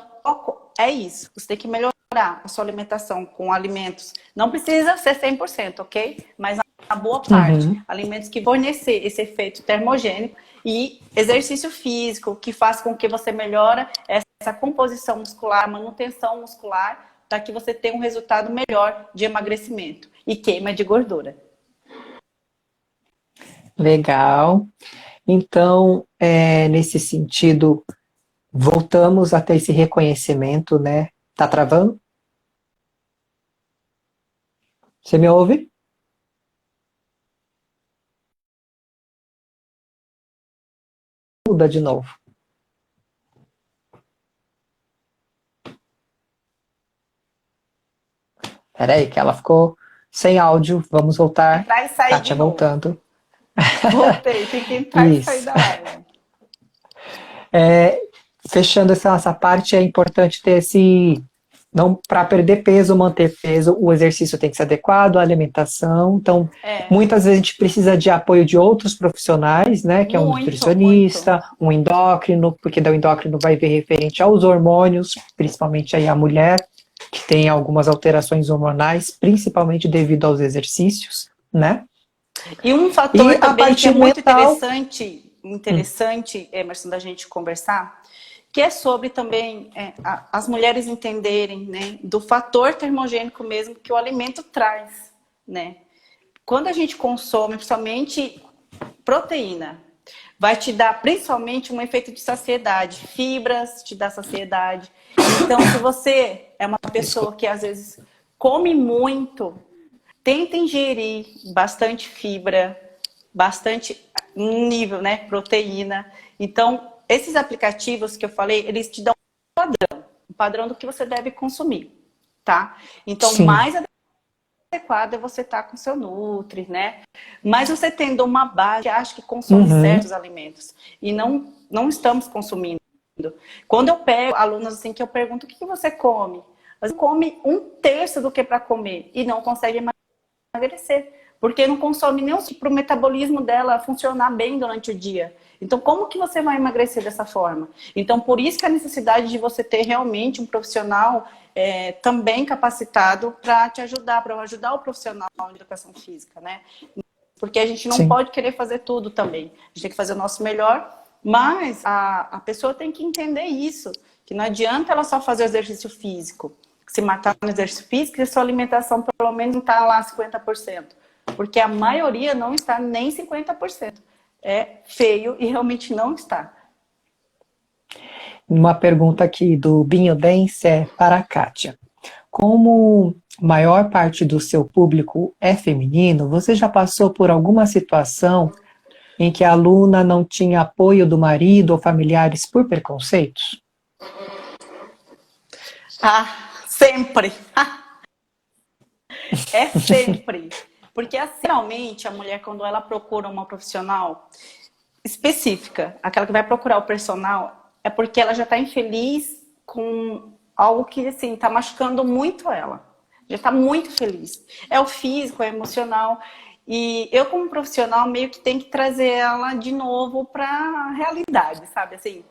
S2: é isso, você tem que melhorar a sua alimentação com alimentos, não precisa ser 100%, ok? Mas a boa parte, alimentos que fornecer esse efeito termogênico e exercício físico, que faz com que você melhore essa composição muscular, manutenção muscular, para que você tenha um resultado melhor de emagrecimento e queima de gordura.
S1: Legal. Então, nesse sentido, voltamos a ter esse reconhecimento, né? Tá travando? Você me ouve? Muda de novo. Peraí, que ela ficou sem áudio. Vamos voltar.
S2: Entrar e sair
S1: Kátia
S2: de novo.
S1: voltando.
S2: Voltei, tem que entrar e sair da live.
S1: Fechando essa parte, é importante ter Não, para perder peso, manter peso, o exercício tem que ser adequado, a alimentação. Então,
S2: É,
S1: muitas vezes a gente precisa de apoio de outros profissionais, né? Que é um
S2: muito, muito.
S1: nutricionista, um endócrino, porque daí o endócrino vai ver referente aos hormônios, principalmente aí a mulher, que tem algumas alterações hormonais, principalmente devido aos exercícios, né?
S2: E um
S1: E
S2: fator
S1: a
S2: também que é
S1: parte
S2: muito
S1: mental.
S2: interessante, Emerson, da gente conversar, que é sobre também as mulheres entenderem, né, do fator termogênico mesmo que o alimento traz, né? Quando a gente consome, principalmente proteína, vai te dar principalmente um efeito de saciedade. Fibras te dá saciedade. Então, se você é uma pessoa que às vezes come muito, tenta ingerir bastante fibra, bastante nível, né, proteína. Então, esses aplicativos que eu falei, eles te dão um padrão do que você deve consumir, tá? Então,
S1: Sim.
S2: mais adequado é você estar com seu Nutri, né? Mas você tendo uma base que acha que consome
S1: Uhum.
S2: certos alimentos e não estamos consumindo. Quando eu pego alunos assim que eu pergunto o que você come, você come um terço do que para comer e não consegue emagrecer, porque não consome nem para o metabolismo dela funcionar bem durante o dia. Então, como que você vai emagrecer dessa forma? Então, por isso que a necessidade de você ter realmente um profissional também capacitado para te ajudar, para ajudar o profissional de educação física, né? Porque a gente não
S1: Sim.
S2: pode querer fazer tudo também. A gente tem que fazer o nosso melhor, mas a pessoa tem que entender isso, que não adianta ela só fazer o exercício físico, se matar no exercício físico e a sua alimentação pelo menos não está lá 50%. Porque a maioria não está nem 50%. É feio e realmente não está.
S1: Uma pergunta aqui do Binho Dance é para a Kátia. Como maior parte do seu público é feminino, você já passou por alguma situação em que a aluna não tinha apoio do marido ou familiares por preconceitos?
S2: Ah, sempre. É sempre. Porque, assim, realmente, a mulher, quando ela procura uma profissional específica, aquela que vai procurar o personal, é porque ela já está infeliz com algo que, assim, está machucando muito ela. Já está muito feliz. É o físico, é o emocional. E eu, como profissional, meio que tenho que trazer ela de novo para a realidade, sabe? Assim,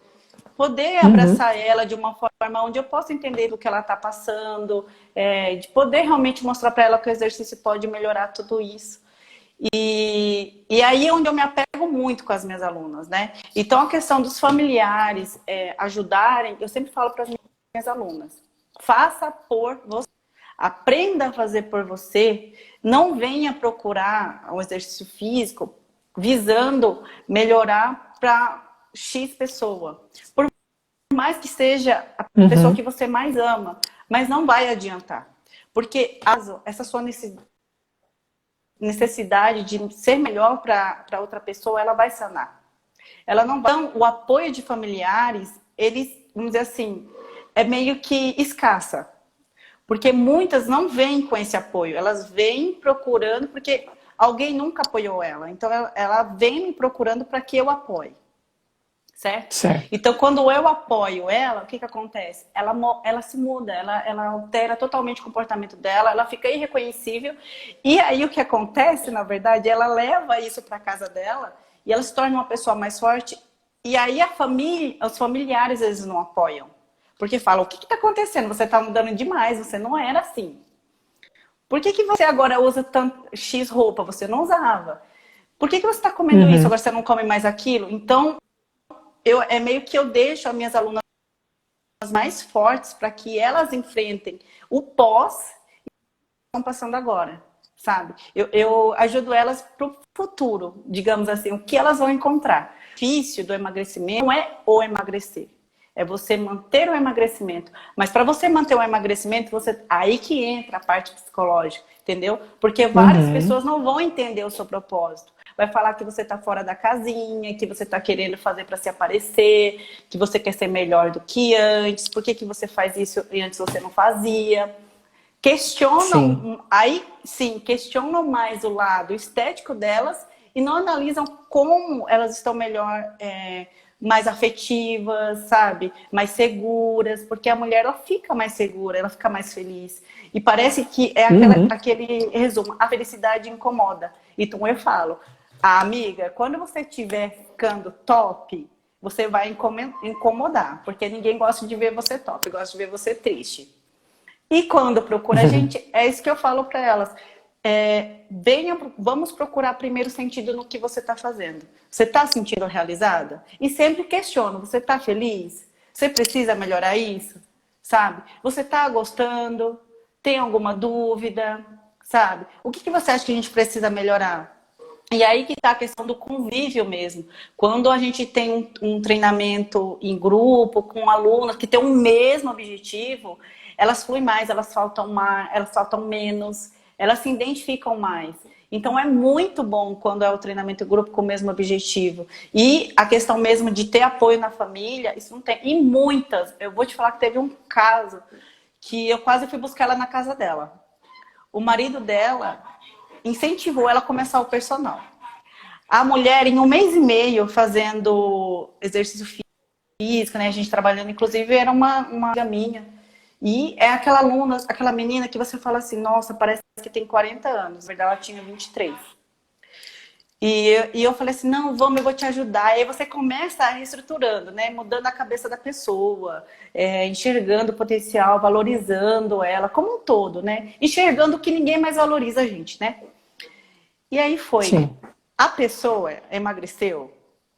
S2: poder
S1: Uhum,
S2: abraçar ela de uma forma onde eu possa entender do que ela está passando, de poder realmente mostrar para ela que o exercício pode melhorar tudo isso. E aí é onde eu me apego muito com as minhas alunas, né? Então a questão dos familiares ajudarem, eu sempre falo para as minhas alunas, faça por você. Aprenda a fazer por você, não venha procurar um exercício físico visando melhorar para X pessoa. Por mais que seja a pessoa
S1: uhum,
S2: que você mais ama, mas não vai adiantar. Porque essa sua necessidade de ser melhor para outra pessoa, ela vai sanar. Ela não vai. Então, o apoio de familiares, eles, vamos dizer assim, é meio que escassa. Porque muitas não vêm com esse apoio, elas vêm procurando, porque alguém nunca apoiou ela. Então, ela vem me procurando para que eu apoie. Certo?
S1: certo.
S2: Então, quando eu apoio ela, o que acontece? Ela se muda, ela altera totalmente o comportamento dela, ela fica irreconhecível. E aí, o que acontece, na verdade, ela leva isso para casa dela e ela se torna uma pessoa mais forte. E aí, os familiares, eles não apoiam. Porque falam, o que está acontecendo? Você está mudando demais, você não era assim. Por que você agora usa tanto X roupa? Você não usava. Por que você está comendo isso?
S1: Uhum,
S2: Agora você não come mais aquilo? Então, é meio que eu deixo as minhas alunas mais fortes para que elas enfrentem o pós que estão passando agora, sabe? Eu ajudo elas para o futuro, digamos assim, o que elas vão encontrar. O difícil do emagrecimento não é o emagrecer, é você manter o emagrecimento. Mas para você manter o emagrecimento, aí que entra a parte psicológica, entendeu? Porque várias
S1: uhum,
S2: pessoas não vão entender o seu propósito. Vai falar que você está fora da casinha, que você está querendo fazer para se aparecer, que você quer ser melhor do que antes, por que você faz isso e antes você não fazia.
S1: sim.
S2: Questionam, aí sim, questionam mais o lado estético delas e não analisam como elas estão melhor mais afetivas, sabe? Mais seguras, porque a mulher ela fica mais segura, ela fica mais feliz. E parece que é
S1: Uhum.
S2: aquele resumo, a felicidade incomoda. Então eu falo, amiga, quando você estiver ficando top, você vai incomodar, porque ninguém gosta de ver você top, gosta de ver você triste. E quando procura a gente, é isso que eu falo para elas. Vamos procurar primeiro sentido no que você está fazendo. Você está se sentindo realizada? E sempre questiono, você está feliz? Você precisa melhorar isso? Sabe? Você está gostando? Tem alguma dúvida? Sabe? O que você acha que a gente precisa melhorar? E aí que está a questão do convívio mesmo. Quando a gente tem um treinamento em grupo, com alunos que têm o mesmo objetivo, elas fluem mais, elas faltam menos, elas se identificam mais. Então é muito bom quando é o treinamento em grupo com o mesmo objetivo. E a questão mesmo de ter apoio na família, isso não tem. E muitas, eu vou te falar que teve um caso que eu quase fui buscar ela na casa dela. O marido dela incentivou ela a começar o personal. A mulher, em um mês e meio, fazendo exercício físico, né? A gente trabalhando, inclusive, era uma amiga minha. E é aquela aluna, aquela menina que você fala assim, nossa, parece que tem 40 anos. Na verdade, ela tinha 23. E eu falei assim, não, vamos, eu vou te ajudar. E aí você começa a reestruturando, né? Mudando a cabeça da pessoa, enxergando o potencial, valorizando ela como um todo, né? Enxergando que ninguém mais valoriza a gente, né? E aí foi.
S1: Sim.
S2: A pessoa emagreceu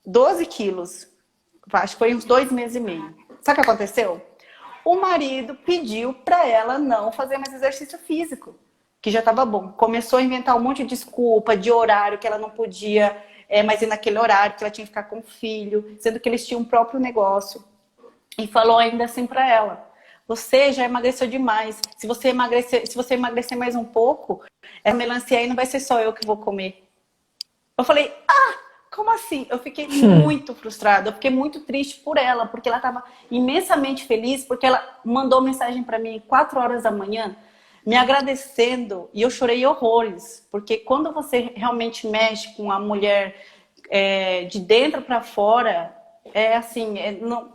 S2: 12 quilos. Acho que foi uns 2 meses e meio. Sabe o que aconteceu? O marido pediu para ela não fazer mais exercício físico, que já estava bom. Começou a inventar um monte de desculpa, de horário, que ela não podia mais ir naquele horário, que ela tinha que ficar com o filho, sendo que eles tinham um próprio negócio. E falou ainda assim para ela: você já emagreceu demais. Se você emagrecer mais um pouco, essa melancia aí não vai ser só eu que vou comer. Eu falei, como assim? Eu fiquei muito frustrada, eu fiquei muito triste por ela, porque ela estava imensamente feliz, porque ela mandou mensagem para mim 4 horas da manhã, me agradecendo, e eu chorei horrores, porque quando você realmente mexe com a mulher de dentro para fora,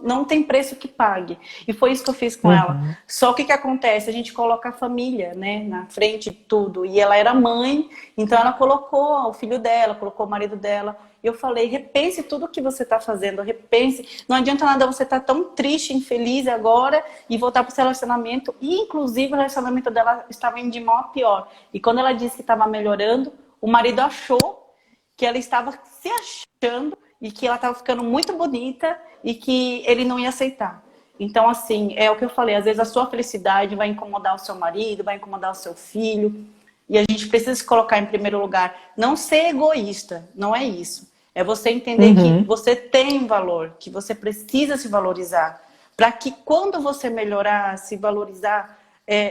S2: não tem preço que pague. E foi isso que eu fiz com ela.
S1: Uhum.
S2: Só que acontece? A gente coloca a família, né, na frente de tudo. E ela era mãe, então ela colocou o filho dela, colocou o marido dela. E eu falei, repense tudo o que você está fazendo, repense. Não adianta nada você estar tão triste, infeliz agora e voltar para o seu relacionamento. E, inclusive, o relacionamento dela estava indo de mal a pior. E quando ela disse que estava melhorando, o marido achou que ela estava se achando e que ela estava ficando muito bonita e que ele não ia aceitar. Então, assim, é o que eu falei, às vezes a sua felicidade vai incomodar o seu marido, vai incomodar o seu filho, e a gente precisa se colocar em primeiro lugar. Não ser egoísta, não é isso. É você entender que
S1: Uhum.
S2: você tem valor, que você precisa se valorizar, para que quando você melhorar, se valorizar,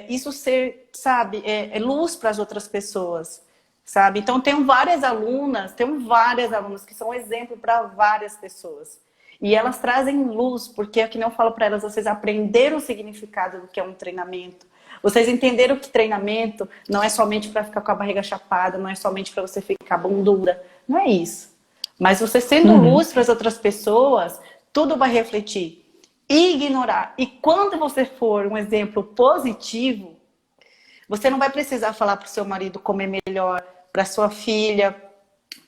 S2: isso ser, sabe, luz para as outras pessoas. Sabe? Então, tenho várias alunas que são exemplo para várias pessoas. E elas trazem luz, porque é que nem eu falo para elas, vocês aprenderam o significado do que é um treinamento. Vocês entenderam que treinamento não é somente para ficar com a barriga chapada, não é somente para você ficar bundura. Não é isso. Mas você sendo
S1: Uhum.
S2: luz para as outras pessoas, tudo vai refletir. E ignorar. E quando você for um exemplo positivo, você não vai precisar falar para o seu marido comer melhor, para sua filha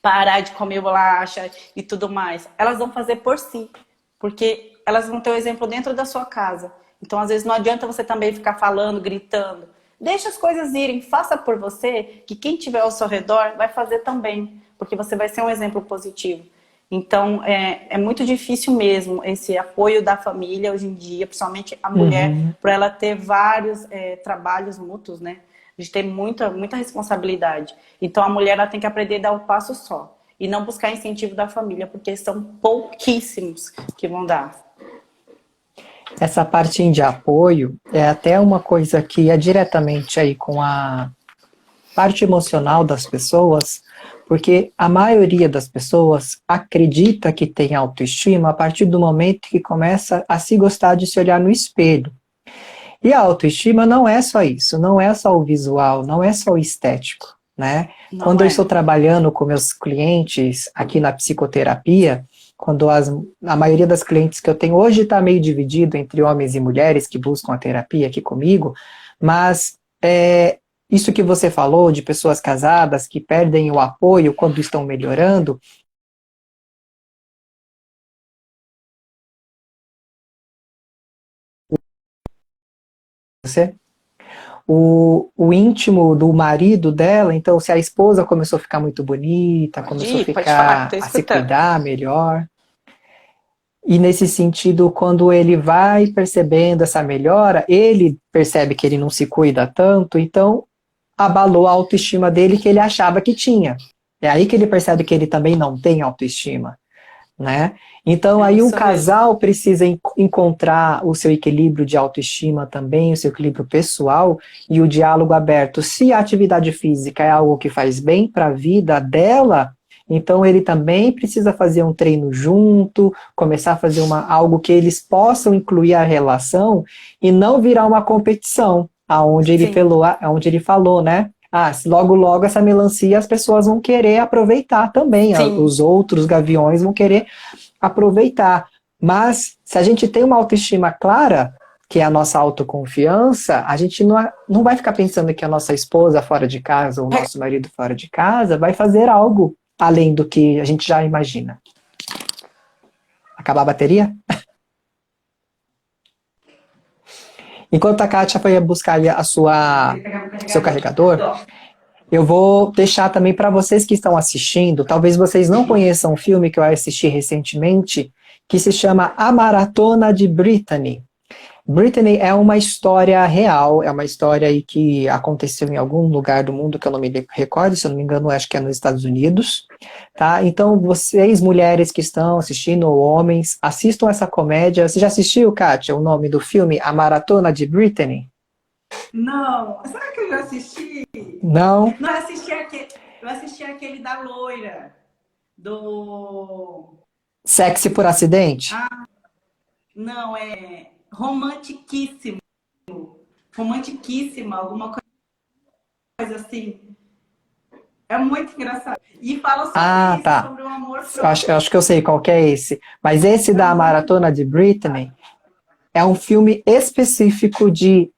S2: parar de comer bolacha e tudo mais. Elas vão fazer por si, porque elas vão ter o exemplo dentro da sua casa. Então, às vezes, não adianta você também ficar falando, gritando. Deixa as coisas irem, faça por você, que quem estiver ao seu redor vai fazer também, porque você vai ser um exemplo positivo. Então, é muito difícil mesmo esse apoio da família hoje em dia, principalmente a mulher,
S1: Uhum.
S2: para ela ter vários trabalhos mútuos, né? A gente tem muita responsabilidade. Então, a mulher ela tem que aprender a dar um passo só e não buscar incentivo da família, porque são pouquíssimos que vão dar.
S1: Essa parte de apoio é até uma coisa que é diretamente aí com a parte emocional das pessoas, porque a maioria das pessoas acredita que tem autoestima a partir do momento que começa a se gostar de se olhar no espelho. E a autoestima não é só isso, não é só o visual, não é só o estético, né?
S2: Não
S1: Quando eu
S2: é?
S1: estou trabalhando com meus clientes aqui na psicoterapia, quando a maioria das clientes que eu tenho hoje está meio dividido entre homens e mulheres que buscam a terapia aqui comigo, mas isso que você falou de pessoas casadas que perdem o apoio quando estão melhorando, você o íntimo do marido dela, então se a esposa começou a ficar muito bonita, começou
S2: Pode falar que
S1: a
S2: estou
S1: se
S2: escutando.
S1: cuidar melhor, e nesse sentido, quando ele vai percebendo essa melhora, ele percebe que ele não se cuida tanto, então abalou a autoestima dele que ele achava que tinha. É aí que ele percebe que ele também não tem autoestima, né? Então
S2: É
S1: aí o
S2: isso mesmo.
S1: casal precisa encontrar o seu equilíbrio de autoestima também, o seu equilíbrio pessoal e o diálogo aberto. Se a atividade física é algo que faz bem para a vida dela, então ele também precisa fazer um treino junto, começar a fazer algo que eles possam incluir a relação e não virar uma competição,
S2: Sim,
S1: aonde ele falou, né? Ah, logo logo essa melancia as pessoas vão querer aproveitar também,
S2: sim.
S1: os outros gaviões vão querer aproveitar. Mas se a gente tem uma autoestima clara, que é a nossa autoconfiança, a gente não vai ficar pensando que a nossa esposa fora de casa ou o nosso marido fora de casa vai fazer algo além do que a gente já imagina. Acabar a bateria? Enquanto a Kátia foi buscar aí seu carregador, eu vou deixar também para vocês que estão assistindo, talvez vocês não conheçam um filme que eu assisti recentemente, que se chama A Maratona de Brittany. Brittany é uma história real, é uma história aí que aconteceu em algum lugar do mundo que eu não me recordo, se eu não me engano, acho que é nos Estados Unidos, tá? Então, vocês, mulheres que estão assistindo, ou homens, assistam essa comédia. Você já assistiu, Kátia, o nome do filme A Maratona de Brittany?
S2: Não, será que eu já assisti?
S1: Não?
S2: Não, eu assisti aquele da loira, do...
S1: Sexy por acidente?
S2: Não, é romantiquíssimo. Romantiquíssima, alguma coisa assim. É muito engraçado. E fala sobre
S1: Ah,
S2: isso,
S1: tá.
S2: sobre o amor
S1: Eu
S2: próprio.
S1: acho que eu sei qual que é esse. Mas esse
S2: É
S1: da
S2: muito
S1: Maratona de Brittany é um filme específico de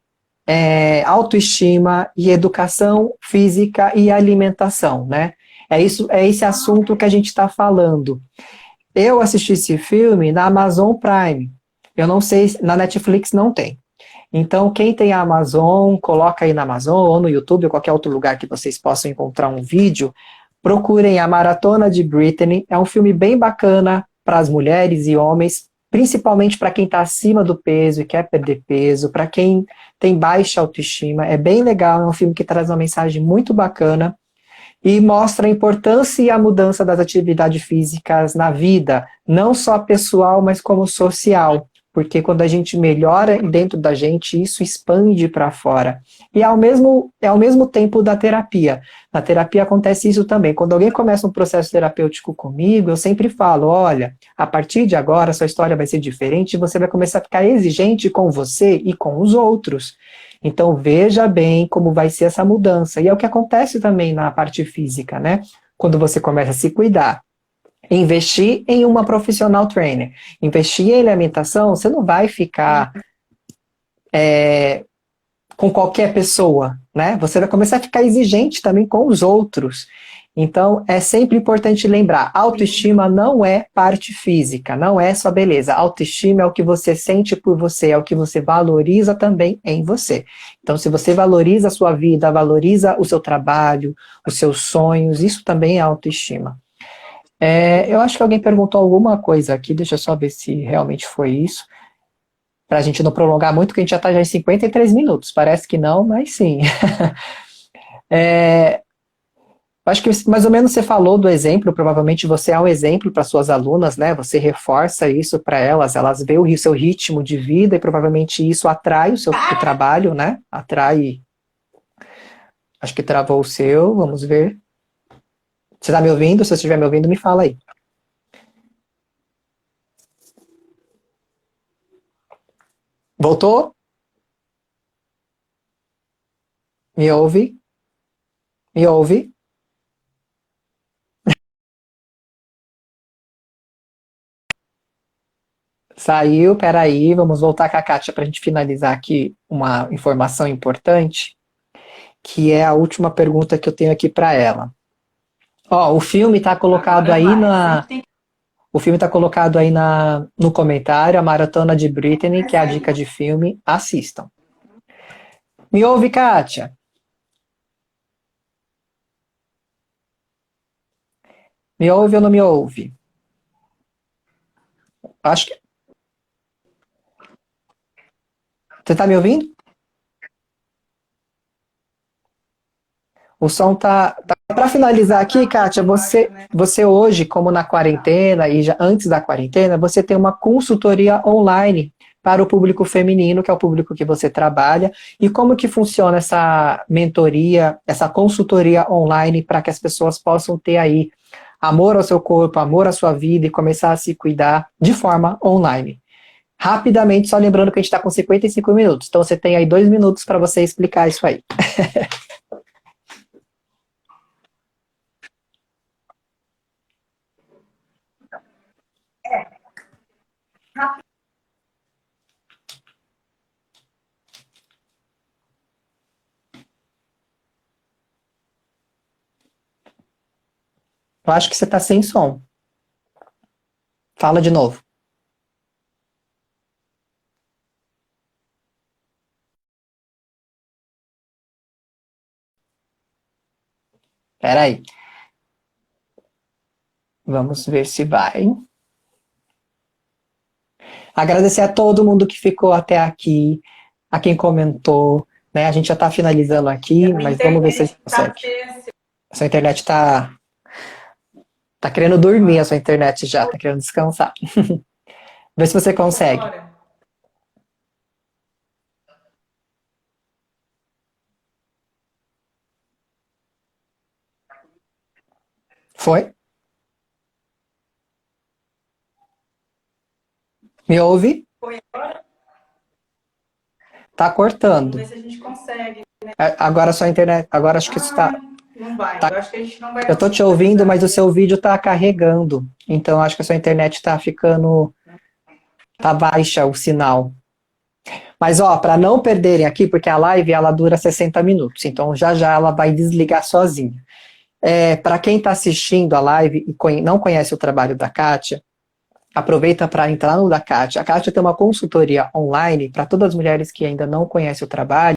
S1: autoestima e educação física e alimentação, né? É esse assunto que a gente está falando. Eu assisti esse filme na Amazon Prime. Eu não sei, na Netflix não tem. Então, quem tem a Amazon, coloca aí na Amazon ou no YouTube ou qualquer outro lugar que vocês possam encontrar um vídeo. Procurem A Maratona de Brittany. É um filme bem bacana para as mulheres e homens, principalmente para quem está acima do peso e quer perder peso, para quem tem baixa autoestima. É bem legal, é um filme que traz uma mensagem muito bacana e mostra a importância e a mudança das atividades físicas na vida, não só pessoal, mas como social. Porque quando a gente melhora dentro da gente, isso expande para fora. E é ao mesmo tempo da terapia. Na terapia acontece isso também. Quando alguém começa um processo terapêutico comigo, eu sempre falo: olha, a partir de agora, sua história vai ser diferente e você vai começar a ficar exigente com você e com os outros. Então veja bem como vai ser essa mudança. E é o que acontece também na parte física, né? Quando você começa a se cuidar. Investir em uma profissional trainer, investir em alimentação, você não vai ficar com qualquer pessoa, né? Você vai começar a ficar exigente também com os outros. Então, é sempre importante lembrar, autoestima não é parte física, não é só beleza. Autoestima é o que você sente por você, é o que você valoriza também em você. Então, se você valoriza a sua vida, valoriza o seu trabalho, os seus sonhos, isso também é autoestima. Eu acho que alguém perguntou alguma coisa aqui, deixa eu só ver se realmente foi isso, para a gente não prolongar muito, que a gente já está já em 53 minutos. Parece que não, mas sim. Acho que mais ou menos você falou do exemplo, provavelmente você é um exemplo para suas alunas, né? Você reforça isso para elas, elas veem o seu ritmo de vida e provavelmente isso atrai o trabalho, né? Atrai. Acho que travou o seu, vamos ver. Você está me ouvindo? Se você estiver me ouvindo, me fala aí. Voltou? Me ouve? Me ouve? Saiu, peraí, vamos voltar com a Kátia para a gente finalizar aqui uma informação importante, que é a última pergunta que eu tenho aqui para ela. Ó, o filme está colocado
S2: Agora
S1: aí
S2: vai.
S1: na, o filme está colocado aí no comentário, a Maratona de Britney, que é a dica de filme, assistam. Me ouve, Kátia? Me ouve ou não me ouve? Acho que... Você está me ouvindo? O som tá para finalizar aqui, Kátia, você hoje, como na quarentena e já antes da quarentena, você tem uma consultoria online para o público feminino, que é o público que você trabalha, e como que funciona essa mentoria, essa consultoria online para que as pessoas possam ter aí amor ao seu corpo, amor à sua vida e começar a se cuidar de forma online. Rapidamente, só lembrando que a gente está com 55 minutos, então você tem aí 2 minutos para você explicar isso aí. Eu acho que você está sem som. Fala de novo. Espera aí. Vamos ver se vai. Agradecer a todo mundo que ficou até aqui, a quem comentou, né? A gente já está finalizando aqui, mas vamos ver se a gente consegue. A sua internet tá querendo dormir, a sua internet já, tá querendo descansar. Vê se você consegue. Foi? Me ouve?
S2: Foi agora?
S1: Tá cortando.
S2: Vamos ver se a gente consegue.
S1: Agora a sua internet, agora acho que está.
S2: Não vai.
S1: Tá,
S2: Eu acho que a gente não vai
S1: eu tô te ouvindo, mas o seu vídeo tá carregando. Então acho que a sua internet tá ficando. Tá baixa o sinal. Mas ó, para não perderem aqui, porque a live ela dura 60 minutos, então já já ela vai desligar sozinha. Para quem está assistindo a live e não conhece o trabalho da Kátia, aproveita para entrar no da Kátia. A Kátia tem uma consultoria online para todas as mulheres que ainda não conhecem o trabalho.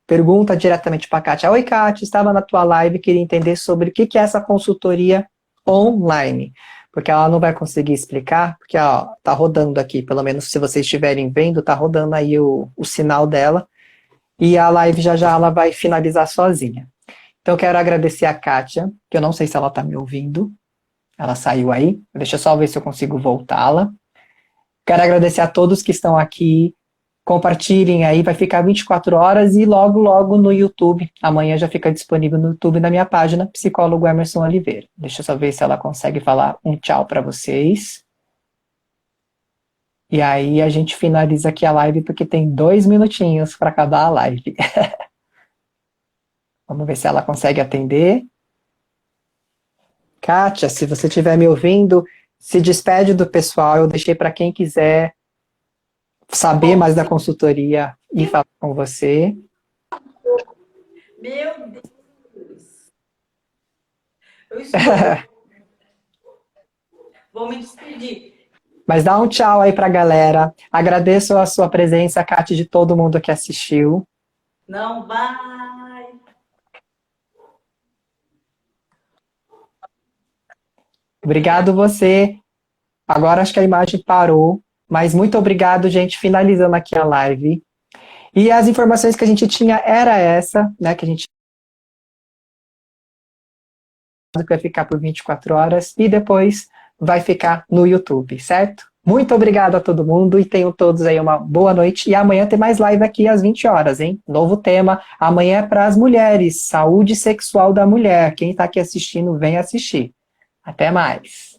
S1: Pergunta diretamente para a Kátia. Oi, Kátia, estava na tua live e queria entender sobre o que é essa consultoria online. Porque ela não vai conseguir explicar, porque ó, tá rodando aqui, pelo menos se vocês estiverem vendo, tá rodando aí o sinal dela. E a live já já ela vai finalizar sozinha. Então eu quero agradecer a Kátia, que eu não sei se ela tá me ouvindo. Ela saiu aí. Deixa eu só ver se eu consigo voltá-la. Quero agradecer a todos que estão aqui. Compartilhem aí, vai ficar 24 horas e logo, logo no YouTube. Amanhã já fica disponível no YouTube na minha página, Psicólogo Emerson Oliveira. Deixa eu só ver se ela consegue falar um tchau para vocês. E aí a gente finaliza aqui a live, porque tem 2 minutinhos para acabar a live. Vamos ver se ela consegue atender. Kátia, se você estiver me ouvindo, se despede do pessoal. Eu deixei para quem quiser saber mais da consultoria e falar com você.
S2: Meu Deus! Eu estou. Vou me despedir.
S1: Mas dá um tchau aí pra galera. Agradeço a sua presença, Kátia, de todo mundo que assistiu.
S2: Não vai!
S1: Obrigado você. Agora acho que a imagem parou. Mas muito obrigado, gente. Finalizando aqui a live. E as informações que a gente tinha era essa, né? Que a gente vai ficar por 24 horas e depois vai ficar no YouTube, certo? Muito obrigado a todo mundo e tenham todos aí uma boa noite. E amanhã tem mais live aqui às 20 horas, hein? Novo tema. Amanhã é para as mulheres, saúde sexual da mulher. Quem está aqui assistindo, vem assistir. Até mais.